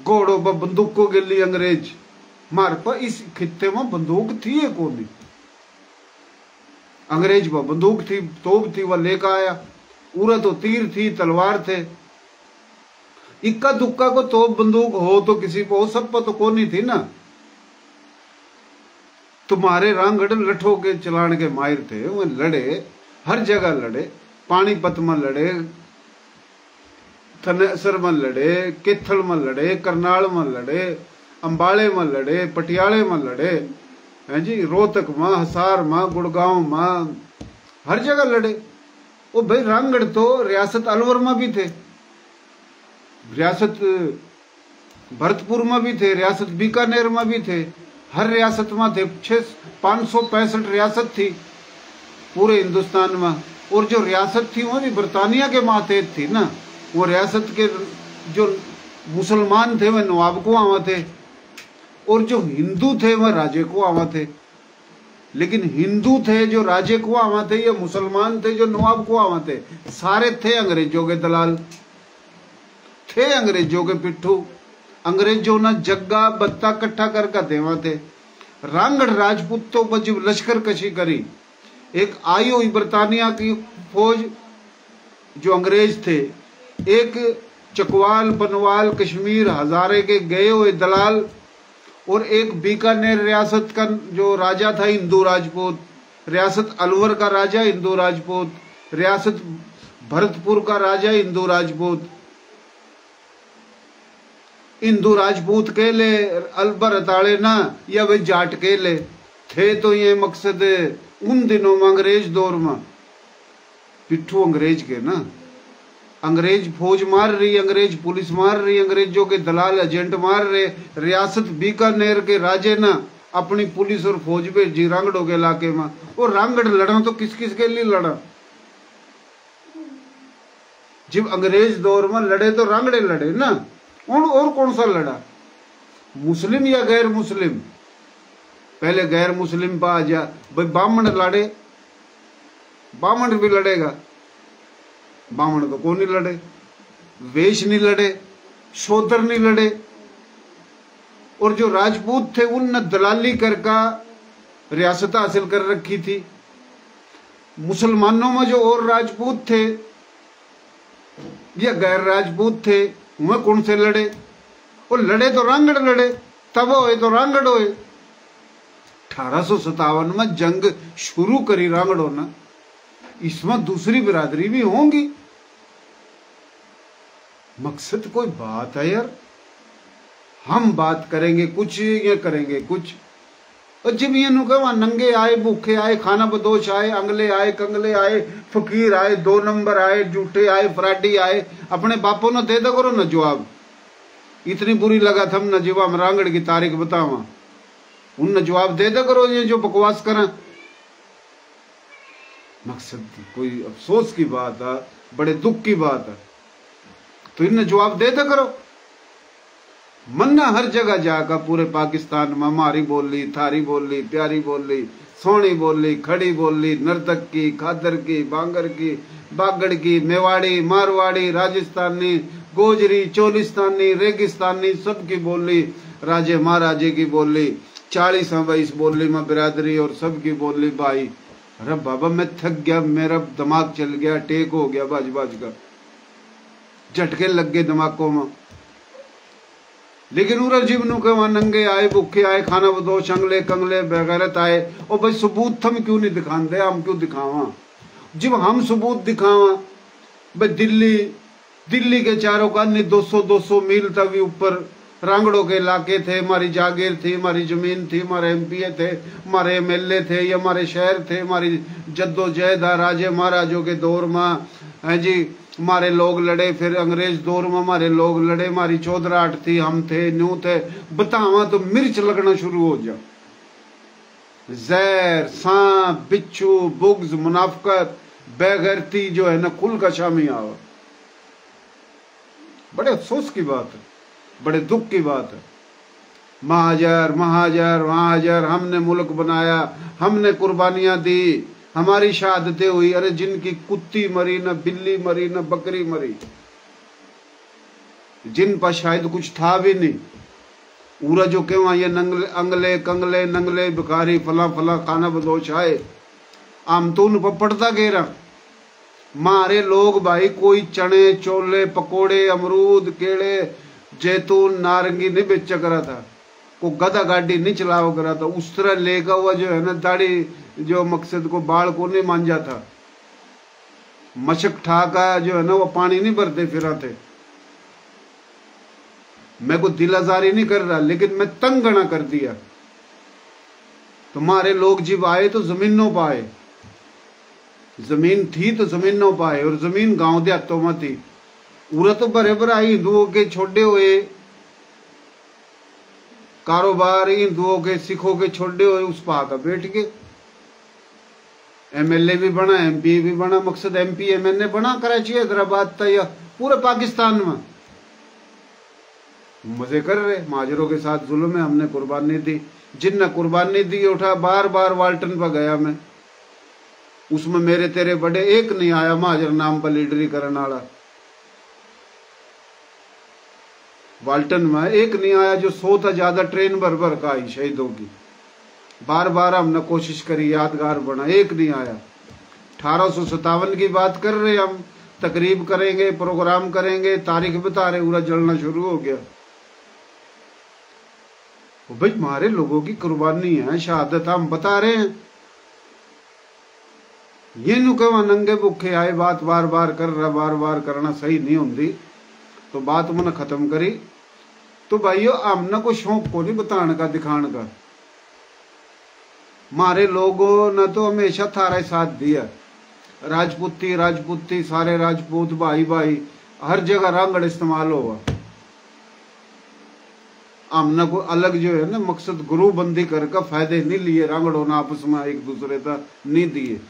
घोड़ों पर बंदूक को गिल्ली अंग्रेज मार पर, इस खित्ते में बंदूक थी है कौन? अंग्रेज पर बंदूक थी, तोप थी, वह लेकर आया। उरा तो तीर थी, तलवार थे। इक्का दुक्का को तोप बंदूक हो तो किसी को हो, सब पर तो कोनी थी ना। तुम्हारे रांगड़ लठों के चलाने के माहिर थे, वो लड़े, हर जगह लड़े, पानीपत में लड़े, थनेसर में लड़े, केथल में लड़े, करनाल में लड़े, अंबाले में लड़े, पटियाले में लड़े, हैं जी, रोहतक में, हसार में, गुड़गांव में, हर जगह लड़े। ओ भाई रांगड़ तो रियासत अलवर में भी थे, रियासत भरतपुर में भी थे, रियासत बीकानेर में भी थे, हर रियासत में थे। 565 रियासत थी पूरे हिंदुस्तान में। और जो रियासत थी वो भी बर्तानिया के मातहत थी ना। वो रियासत के जो मुसलमान थे वह नवाब को आवा थे, और जो हिंदू थे वह राजे को आवा थे। लेकिन हिंदू थे जो राजे को आवा थे, या मुसलमान थे जो नवाब को आवा थे, सारे थे अंग्रेजों के दलाल, थे अंग्रेजों के पिट्ठू। अंग्रेजों ने जग्गा बत्ता इकट्ठा करके देवा थे। रांगड़ राजपूतों पर जब लश्कर कशी करी, एक आई हुई बर्तानिया की फौज, जो अंग्रेज थे, एक चकवाल, पनवाल, कश्मीर, हजारे के गए हुए दलाल, और एक बीकानेर रियासत का जो राजा था हिंदू राजपूत, रियासत अलवर का राजा हिंदू राजपूत, रियासत भरतपुर का राजा हिंदू राजपूत। हिंदू राजपूत के ले अलबर हताड़े ना, या वे जाट के ले थे। तो ये मकसद उन दिनों में अंग्रेज दौर में पिट्ठू अंग्रेज के ना, अंग्रेज फौज मार रही, अंग्रेज पुलिस मार रही, अंग्रेजों के दलाल एजेंट मार रहे। रियासत बीकानेर के राजे ना अपनी पुलिस और फौज भेजी रांगड़ों के इलाके में। और रांगड़ लड़ा तो किस किस के लिए लड़ा? जब अंग्रेज दौर में लड़े तो रांगड़े लड़े ना। और कौन सा लड़ा? मुस्लिम या गैर मुस्लिम? पहले गैर मुस्लिम पा आ जा भाई, बामण लड़े, बामण भी लड़ेगा, बामण तो कौन नहीं लड़े, वेश नहीं लड़े, शोधर नहीं लड़े। और जो राजपूत थे उनने दलाली करका रियासत हासिल कर रखी थी। मुसलमानों में जो और राजपूत थे या गैर राजपूत थे, वह कौन से लड़े? और लड़े तो रांगड़ लड़े, तब होए तो रांगड़ होए। 1857 में जंग शुरू करी रांगड़ों ने, इसमें दूसरी बिरादरी भी होंगी। मकसद कोई बात है यार, हम बात करेंगे कुछ, ये करेंगे कुछ। और जब ये वहां नंगे आए, भूखे आए, खाना बदोश आए, अंगले आए, कंगले आए, फकीर आए, 2 नंबर आए, झूठे आए, फराडी आए, अपने बापों ने दे दो करो न जवाब। इतनी बुरी लगा थम न जीवा हम रांगड़ की तारीख बतावा, उन जवाब दे दो करो ये जो बकवास करें। मकसद कोई अफसोस की बात है, बड़े दुख की बात है, तो इन्हें जवाब दे दो करो। मन्ना हर जगह जाकर पूरे पाकिस्तान में हमारी बोली, थारी बोली, प्यारी बोली, सोनी बोली, खड़ी बोली, नर्तक की, खादर की, बांगर की, बागड़ की, मेवाड़ी, मारवाड़ी, राजस्थानी, गोजरी, चोलिस्तानी, रेगिस्तानी, सबकी बोली, राजे महाराजे की बोली, 40 इस बोली में बिरादरी और सबकी बोली भाई। अरे बाबा मैं थक गया, मेरा दिमाग चल गया, टेक हो गया बाज बाज का, झटके लग गए दिमागों में। लेकिन उरा जीवनों के वहां नंगे आए, भूखे आए, खाना बदोश, अंगले कंगले बेगैरत आए। और भाई सबूत हम क्यों नहीं दिखाते, हम क्यों दिखावा? जब हम सबूत दिखावा भाई दिल्ली के चारों कानी 200-200 मील तक भी ऊपर रांगड़ों के इलाके थे, हमारी जागीर थी, हमारी जमीन थी, हमारे एमपीए थे, हमारे एमएलए थे, ये हमारे शहर थे, हमारी जद्दोजहद राजे महाराजों के दौर में है जी, हमारे लोग लड़े, फिर अंग्रेज दौर में हमारे लोग लड़े, हमारी चौधराहट थी, हम थे, न्यू थे। बतावा तो मिर्च लगना शुरू हो जा। जहर, सांप, बिच्छू, बुग्ज, मुनाफकत, बेगैरती जो है ना खुल का शामी आवा। बड़े अफसोस की बात है, बड़े दुख की बात है। महाजर महाजर महाजर हमने मुल्क बनाया, हमने कुर्बानियां दी, हमारी शहादतें हुई। अरे जिनकी कुत्ती मरी, न बिल्ली मरी, न बकरी मरी, जिन पर शायद कुछ था भी नहीं। पूरा जो क्यों ये अंगले कंगले नंगले भिखारी फला फला खाना बदोश आए, आम तो उन पर पड़ता गेरा। मारे लोग भाई कोई चने चोले पकोड़े अमरूद केड़े जैतून नारंगी नहीं बेचा करा था, को गधा गाड़ी नहीं चलावा करा था। उस तरह लेगा हुआ जो है ना दाढ़ी जो मकसद को बाल को नहीं मांझा था, मशक ठाका जो है ना वो पानी नहीं भरते फिरा थे। मैं को दिल आजारी नहीं कर रहा, लेकिन मैं तंग गणा कर दिया। तुम्हारे लोग जब आए तो जमीनों पाए, जमीन थी तो जमीनों पाए, और जमीन गांव देहातों में थी। उरा तो बराबर आई हिंदुओं के छोड़े हुए कारोबार, हिंदुओं के सिखों के छोड़े हुए उस पहाड़ बैठ के एमएलए भी बना, एमपी भी बना। मकसद एमपी एमएलए बना कराची हैदराबाद था या पूरे पाकिस्तान में मजे कर रहे। महाजरों के साथ जुल्म में हमने कुर्बानी दी, जिनने कुर्बानी दी उठा। बार बार वाल्टन पर गया मैं, उसमें मेरे तेरे बड़े एक नहीं आया महाजर नाम पर लीडरी करने वाला। वाल्टन में एक नहीं आया जो 100 था ज्यादा ट्रेन भर भर का आई शहीदों की। बार बार हमने कोशिश करी, यादगार बना, एक नहीं आया। 1857 की बात कर रहे हम, तकरीब करेंगे, प्रोग्राम करेंगे, तारीख बता रहे, पूरा जलना शुरू हो गया। भाई हमारे लोगों की कुर्बानी है, शहादत हम बता रहे हैं। ये नुकवा नंगे भुखे आए बात बार बार कर रहा, बार बार करना सही नहीं होती। तो बात मैंने खत्म करी। तो भाइयों हमने को शौक को नहीं बताने का दिखाने का। हमारे लोगों ने तो हमेशा थारा साथ दिया, राजपूती राजपूती सारे राजपूत भाई भाई हर जगह रंगड़ इस्तेमाल हुआ। हमने को अलग जो है ना मकसद गुरु बंदी करके फायदे नहीं लिए, रंगड़ों ने आपस में एक दूसरे का नहीं दिए।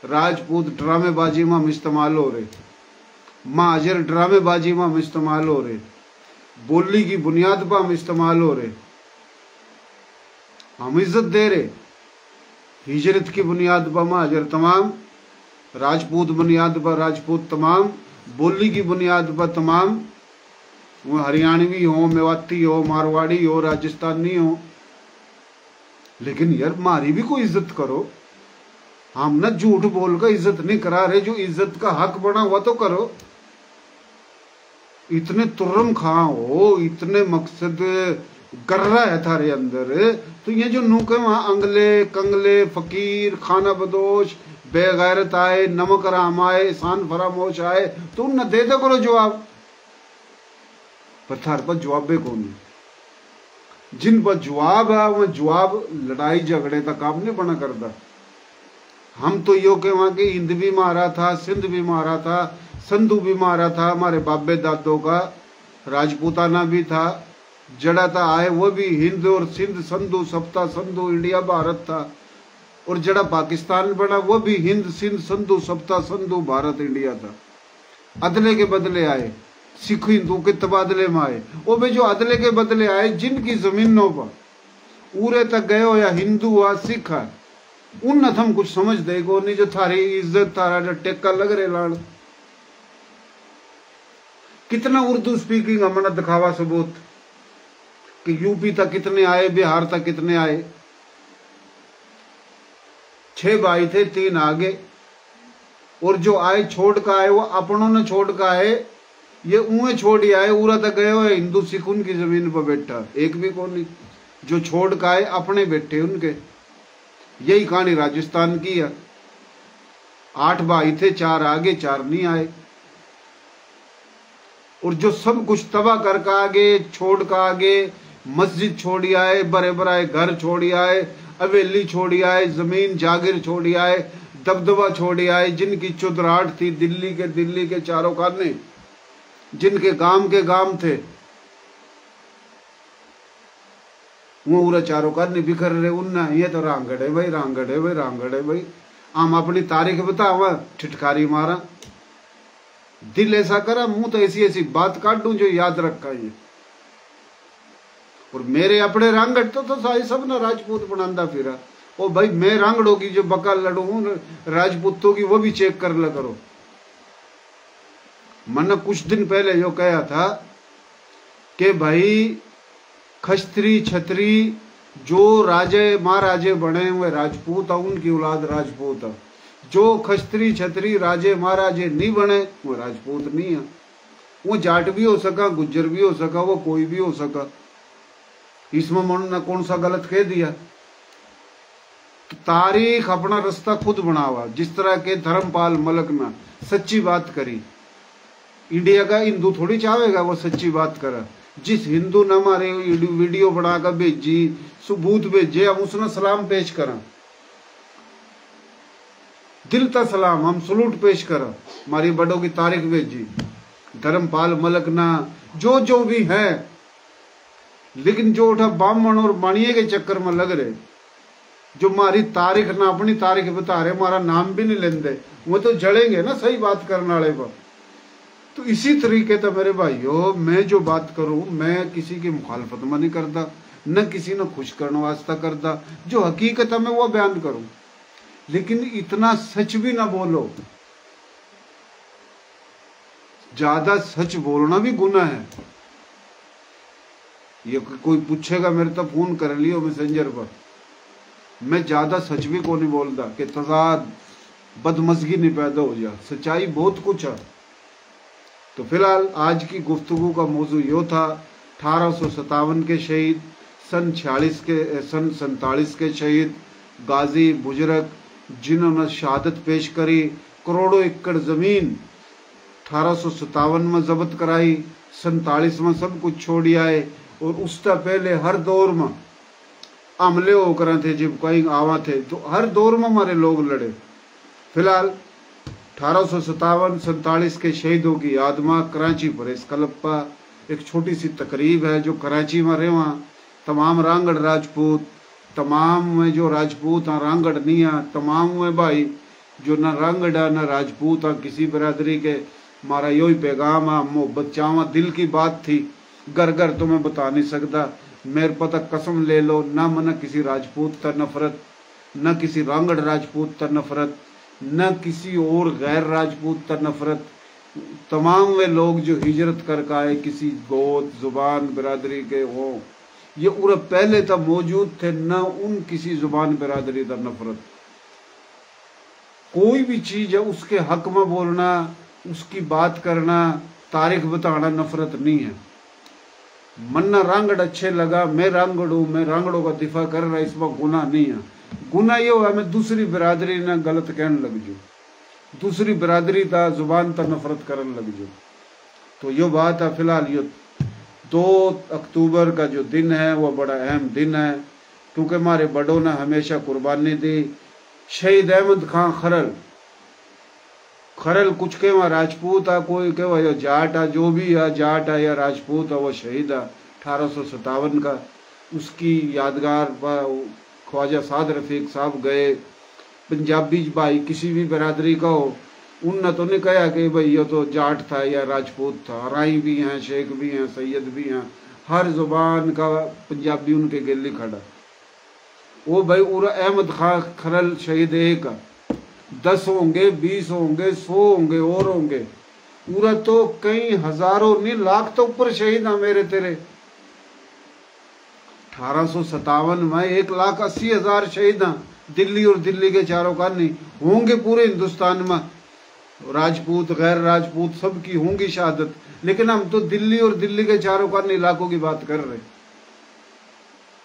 राजपूत ड्रामेबाजी में हम इस्तेमाल हो रहे, महाजर ड्रामेबाजी में हम इस्तेमाल हो रहे, बोली की बुनियाद पर हम इस्तेमाल हो रहे। हम इज्जत दे रहे, हिजरत की बुनियाद पर महाजर तमाम, राजपूत बुनियाद पर राजपूत तमाम, बोली की बुनियाद पर तमाम, वो हरियाणवी हो, मेवाती हो, मारवाड़ी हो, राजस्थानी हो। लेकिन यार हमारी भी कोई इज्जत करो। हम ना झूठ बोल कर इज्जत नहीं करा रहे, जो इज्जत का हक बना हुआ तो करो। इतने तुर्रम खां हो, इतने मकसद गर्रा है थारे अंदर, तो ये जो नूके वहां अंगले कंगले फकीर खाना बदोश बेगैरत आए, नमक राम आए, शान फरामोश आए, तो उन दे दो करो जवाब। पर थार पर जवाबे कौन है? जिन पर जवाब है वो जवाब लड़ाई झगड़े का काम नहीं बना करता। हम तो यो के वहां के हिंद भी मारा था, सिंध भी मारा था, संधु भी मारा था, हमारे बाबे दादों का राजपूताना भी था, जड़ा था आए वो भी हिंद और सिंध संधु सप्ता संधु इंडिया भारत था, और जड़ा पाकिस्तान बना वो भी हिंद सिंध संधु सप्ता संधु भारत इंडिया था। अदले के बदले आए, सिख हिंदू के तबादले में आए। वो भी जो अदले के बदले आए जिनकी जमीनों पर उरे तक गए हो या हिंदू हुआ सिख है, उन न थम कुछ समझ देगो नहीं। जो थारी इज्जत थारा जो टेक्का लग रहे लाड़, कितना उर्दू स्पीकिंग हमने दिखावा सबूत कि यूपी तक कितने आए, बिहार तक कितने आए। 6 भाई थे, 3 आगे, और जो आए छोड़ का आए वो अपनों ने छोड़ का आए, ये उन्हें छोड़ आए, उरा तक गए हुए हिंदू सिख उनकी जमीन पर बैठा, एक भी कौन नहीं जो छोड़ का आए, अपने बैठे उनके। यही कहानी राजस्थान की है। 8 भाई थे, 4 आगे 4 नहीं आए, और जो सब कुछ तबाह कर आगे छोड़ का आगे, मस्जिद छोड़ी आए, बड़े बड़े घर छोड़ी आए, हवेली छोड़ी आए, जमीन जागीर छोड़ी आए, दबदबा छोड़ी आए, जिनकी चुदराहट थी दिल्ली के चारों खाने, जिनके गांव थे, वो पूरा चारों खाने बिखर रहे। उन्ना ये तो रांगड़ है भाई, रांगड़ है भाई, रांगड़ है भाई। हम अपनी तारीख बतावा, ठिठकारी मारा, दिल ऐसा करा, मुंह तो ऐसी ऐसी बात काटूं जो याद रखा ये। और मेरे अपने रांगड़ तो साई सब ना राजपूत बनांदा फिरा। ओ भाई मैं रांगड़ों की जो बका लड़ू हूं राजपूतों की, वो भी चेक कर ला करो। मैंने कुछ दिन पहले जो कहा था कि भाई खस्त्री छत्री जो राजे महाराजे बने हुए राजपूत, उनकी औलाद राजपूत है। जो खस्त्री छत्री राजे महाराजे नहीं बने वो राजपूत नहीं है। वो जाट भी हो सका, गुज्जर भी हो सका, वो कोई भी हो सका। इसमें उन्होंने कौन सा गलत कह दिया? तो तारीख अपना रास्ता खुद बनावा। जिस तरह के धर्मपाल मलक में सच्ची बात करी, इंडिया का हिंदू थोड़ी चाहेगा वो सच्ची बात करे। जिस हिंदू ने हमारे वीडियो बनाकर भेजी, सबूत भेजे, हम उसने सलाम पेश करा, दिल का सलाम, हम सलूट पेश करा। हमारी बड़ों की तारीख भेजी, धर्मपाल मलक ना जो भी है। लेकिन जो उठा ब्राह्मण और बाणिये के चक्कर में लग रहे, जो हमारी तारीख ना अपनी तारीख बता रहे, हमारा नाम भी नहीं लेंदे, वो तो जड़ेंगे ना सही बात करने वाले पर। तो इसी तरीके से मेरे भाइयों, मैं जो बात करूं, मैं किसी की मुखालफत में नहीं करता, न किसी ने खुश करने वास्ता करता। जो हकीकत है मैं वो बयान करूं, लेकिन इतना सच भी ना बोलो। ज्यादा सच बोलना भी गुनाह है। ये कोई पूछेगा मेरे तो फोन कर लियो मैसेंजर पर, मैं ज्यादा सच भी को नहीं बोलता कि तजाद बदमजगी नहीं पैदा हो जा। सच्चाई बहुत कुछ है। तो फिलहाल आज की गुफ्तगू का मौजू यो था 1857 के शहीद, सन 47 के शहीद गाजी बुजुर्ग जिन्होंने शहादत पेश करी, करोड़ों एकड़ जमीन 1857 में जब्त कराई, 47 में सब कुछ छोड़ आए। और उससे पहले हर दौर में हमले होकर थे, जब कहीं आवा थे तो हर दौर में हमारे लोग लड़े। फिलहाल 1857-47 के शहीदों की याद में कराची प्रेस क्लब पर एक छोटी सी तकरीब है जो कराची में रहे। वहाँ तमाम रांगड़ राजपूत, तमाम में जो राजपूत हैं रांगड़ नहीं है, तमाम में भाई जो न रांगड़ है न राजपूत है, किसी बरादरी के, हमारा यही पैगाम है, मोहब्बत चावा, दिल की बात थी। घर घर तो मैं बता नहीं सकता, मेरे पता कसम ले लो, ना मन किसी राजपूत तर नफरत, न किसी रांगड़ राजपूत तर नफरत, न किसी और गैर राजपूत तर नफरत। तमाम वे लोग जो हिजरत करके आए, किसी गोत जुबान बिरादरी के हो, ये पूरा पहले तब मौजूद थे, न उन किसी जुबान बिरादरी तर नफरत। कोई भी चीज है उसके हक में बोलना, उसकी बात करना, तारीख बताना नफरत नहीं है। मन्ना रांगड़ अच्छे लगा, मैं रांगड़ हूं, मैं रांगड़ों का दिफा कर रहा, इसमें गुनाह नहीं है। गुनाह ये हुआ मैं दूसरी बिरादरी ने गलत कहने लग जू, दूसरी बिरादरी का जुबान तक नफरत करने लग जू। तो यो बात है। फिलहाल यो 2 अक्टूबर का जो दिन है वो बड़ा अहम दिन है, क्योंकि हमारे बड़ों ने हमेशा कुर्बानी दी। शहीद अहमद खां खरल कुछ के वहाँ राजपूत है, कोई के वह जाट है, जो भी है जाट है या राजपूत है, वो शहीद है 1857 का। उसकी यादगार पर ख्वाजा साद रफीक साहब गए। पंजाबी भाई किसी भी बरादरी का हो, उनने तो नहीं कहा कि भाई ये तो जाट था या राजपूत था। राई भी हैं, शेख भी हैं, सैयद भी हैं, हर जुबान का पंजाबी उनके गिल्ली खड़ा। वो भाई उरा अहमद खां खरल शहीद एक, 10 होंगे, 20 होंगे, 100 होंगे और होंगे, पूरा तो कई हजारों नहीं लाख तो ऊपर शहीद है मेरे तेरे। 1857 में 1,80,000 शहीद हैं दिल्ली और दिल्ली के चारों खाने होंगे। पूरे हिंदुस्तान में राजपूत गैर राजपूत सबकी होंगी शहादत, लेकिन हम तो दिल्ली और दिल्ली के चारों खाने इलाकों की बात कर रहे,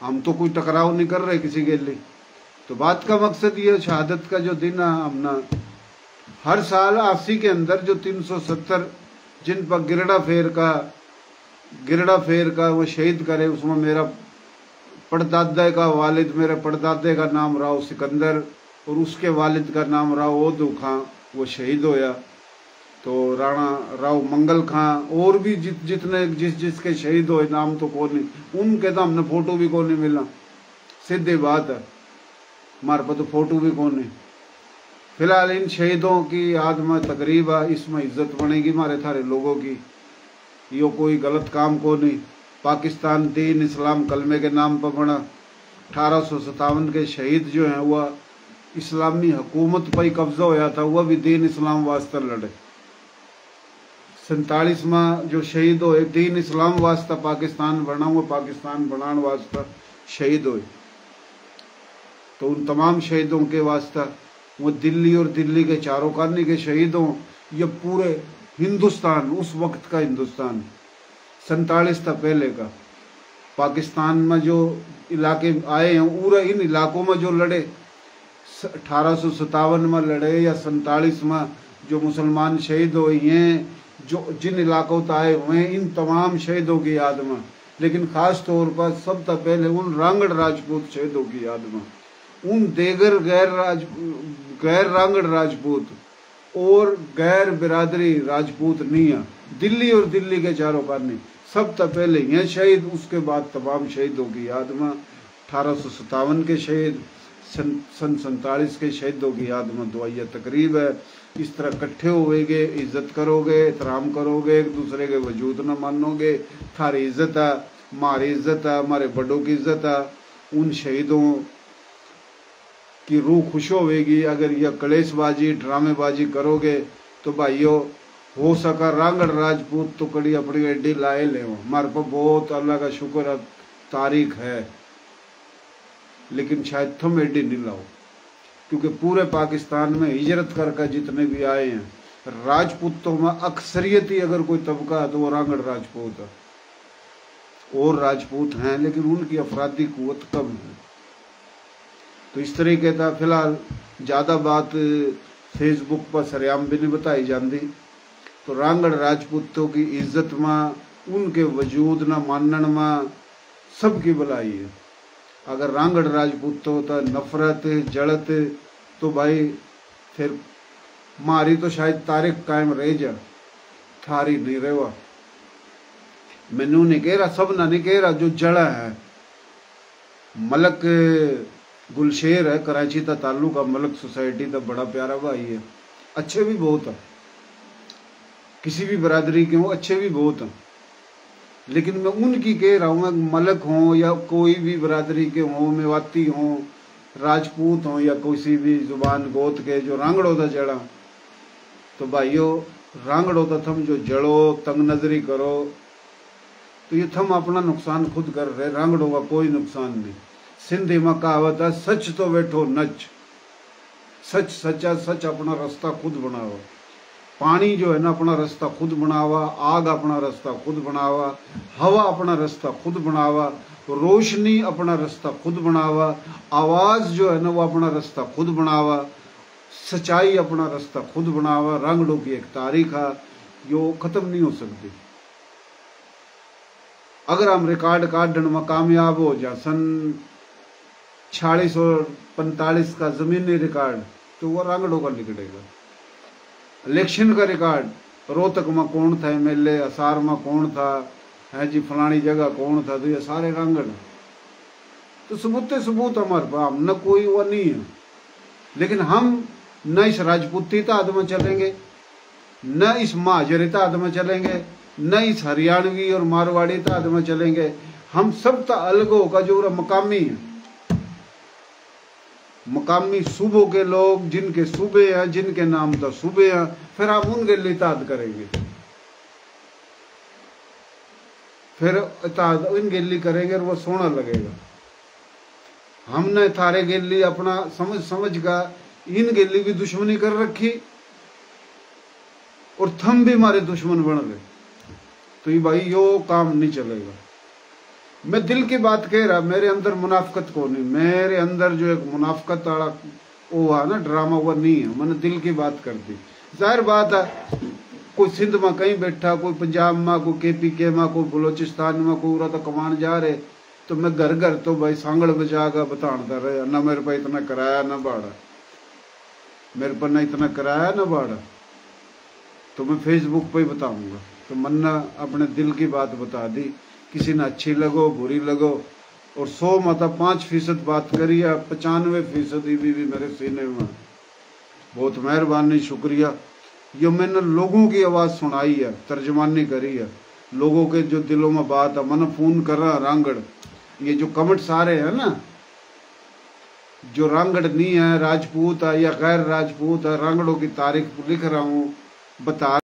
हम तो कोई टकराव नहीं कर रहे किसी के लिए। तो बात का मकसद ये शहादत का जो दिन है, हम ना हर साल 80 के अंदर जो 370 जिन पर गिरड़ा फेर का वो शहीद करे, उसमें मेरा पड़दादे का वालिद, मेरे पड़दादे का नाम राव सिकंदर और उसके वालिद का नाम राव ओदू खां, वो शहीद होया। तो राणा राव मंगल खां और भी जितने जिसके शहीद हुए नाम तो कौन नहीं, उनके तो हमने फोटो भी कौन नहीं मिला, सीधी बात है, हमारे पास तो फोटो भी कौन नहीं। फिलहाल इन शहीदों की याद में तकरीब है, इसमें इज्जत बनेगी हमारे थारे लोगों की। यो कोई गलत काम को नहीं। पाकिस्तान दीन इस्लाम कलमे के नाम पर बना। 1857 के शहीद जो हैं वह इस्लामी हुकूमत पर ही कब्जा होया था, वह भी दीन इस्लाम वास्ते लड़े। 47 में जो शहीद हुए दीन इस्लाम वास्ता पाकिस्तान बना, हुआ पाकिस्तान बनाने वास्ता शहीद हुए। तो उन तमाम शहीदों के वास्ता वो दिल्ली और दिल्ली के चारों खाने के शहीदों, ये पूरे हिंदुस्तान, उस वक्त का हिंदुस्तान 47 था पहले का, पाकिस्तान में जो इलाके आए हैं पूरे इन इलाकों में जो लड़े, 1857 में लड़े या 47 में जो मुसलमान शहीद हुए हैं, जो जिन इलाकों से आए हुए हैं, इन तमाम शहीदों की याद में, लेकिन खास तौर पर सबसे पहले उन रांगड़ राजपूत शहीदों की याद में, उन देगर गैर रांगड़ राजपूत और गैर बिरादरी राजपूत नहीं है, दिल्ली और दिल्ली के चारों खाने सबसे पहले ये शहीद, उसके बाद तमाम शहीदों की याद में 1857 के शहीद, सन 47 के शहीदों की याद में दुआया तकरीब है। इस तरह इकट्ठे होगे, इज्जत करोगे, एहतराम करोगे, एक दूसरे के वजूद न मानोगे, थारी इज्जत है, हमारी इज्जत है, हमारे बड़ों की इज्जत है, उन शहीदों की रूह खुश होगी। अगर यह कलेशबाजी ड्रामेबाजी करोगे तो भाइयों हो सका रांगड़ राजपूत तो कड़ी अपनी एडी लाए ले, हमारे पर बहुत अल्लाह का शुक्र है तारीख है, लेकिन शायद तुम एडी नहीं लाओ, क्योंकि पूरे पाकिस्तान में हिजरत करके जितने भी आए हैं राजपूतों में अक्सरियत ही अगर कोई तबका है तो वो रांगड़ राजपूत है। और राजपूत हैं लेकिन उनकी अफरादी कुव्वत कम है। तो इस तरीके का फिलहाल ज़्यादा बात फेसबुक पर सरेआम भी नहीं बताई जाती। तो रांगड़ राजपूतों की इज्जत में, उनके वजूद न मानन में सबकी भलाई है। अगर रांगड़ राजपूतों का नफरत जड़त तो भाई फिर मारी तो शायद तारीख कायम रह जा, थारी नहीं रेवा। मैनू नहीं कह रहा, सब ना नहीं कह रहा, जो जड़ा है मलक गुलशेर है कराची का ताल्लुक है, मलक सोसाइटी का बड़ा प्यारा भाई है, अच्छे भी बहुत है, किसी भी बरादरी के हो अच्छे भी बहुत हैं, लेकिन मैं उनकी कह रहा हूँ, मलक हों या कोई भी बरादरी के हों, मेवाती हों, राजपूत हों या किसी भी जुबान गोत के, जो रांगड़ होता जड़ा, तो भाइयों रांगड़ होता थम जो जड़ो तंग नजरी करो तो ये थम अपना नुकसान खुद कर रहे, रांगड़ों का कोई नुकसान नहीं। सिंधी में कहावत है सच तो बैठो नच, सच सच्चा, सच अपना रास्ता खुद बनाओ। पानी जो है ना अपना रास्ता खुद बनावा, आग अपना रास्ता खुद बनावा, हवा अपना रास्ता खुद बनावा, रोशनी अपना रास्ता खुद बनावा, आवाज जो है ना वो अपना रास्ता खुद बनावा, सच्चाई अपना रास्ता खुद बनावा। रांगड़ों की एक तारीख है जो खत्म नहीं हो सकती। अगर हम रिकॉर्ड काटने में कामयाब हो जा, सन 46 और 45 का जमीनी रिकॉर्ड, तो वो रांगड़ों का निकलेगा। इलेक्शन का रिकॉर्ड, रोहतक में कौन था एमएलए, असार में कौन था, है जी फलानी जगह कौन था, तो ये सारे रांगड़। तो सबूत हमारे पास, हम न कोई वो नहीं है, लेकिन हम न इस राजपूती ताद में चलेंगे, न इस महाजरी ताद में चलेंगे, न इस हरियाणवी और मारवाड़ी ताद में चलेंगे। हम सब तो अलग होगा जो मकामी है, मकामी सूबों के लोग, जिनके सूबे हैं, जिनके नाम तो सूबे हैं, फिर हम उनके लिए इताद करेंगे, फिर इताद इनके लिए करेंगे और वो सोना लगेगा। हमने थारे के लिए अपना समझ का इनके लिए भी दुश्मनी कर रखी और थम भी हमारे दुश्मन बन गए। तो ये भाई यो काम नहीं चलेगा। मैं दिल की बात कह रहा, मेरे अंदर मुनाफकत को नहीं, मेरे अंदर जो एक मुनाफकत वाला वो हुआ ना ड्रामा, वो नहीं है। मैंने दिल की बात कर दी। जाहिर बात है, कोई सिंध में कहीं बैठा, कोई पंजाब में, कोई KPK में, कोई बलोचिस्तान में, कोई उरा तो कमान जा रहे, तो मैं घर घर तो भाई सांगड़ बजाकर बताता रहा, ना मेरे पर इतना किराया ना भाड़ा, मेरे पर ना इतना किराया ना भाड़ा, तो मैं फेसबुक पे ही बताऊंगा। तो मन्ना अपने दिल की बात बता दी, किसी ने अच्छी लगो बुरी लगो, और 100 मतलब 5% बात करी है, 95% भी मेरे सीने में। बहुत मेहरबानी, शुक्रिया। ये मैंने लोगों की आवाज़ सुनाई है, तर्जमानी करी है, लोगों के जो दिलों में बात है। मैंने फ़ोन कर रहा रांगड़, ये जो कमेंट्स आ रहे हैं ना, जो रांगड़ नहीं है, राजपूत है या गैर राजपूत है, रांगड़ों की तारीख लिख रहा हूँ, बता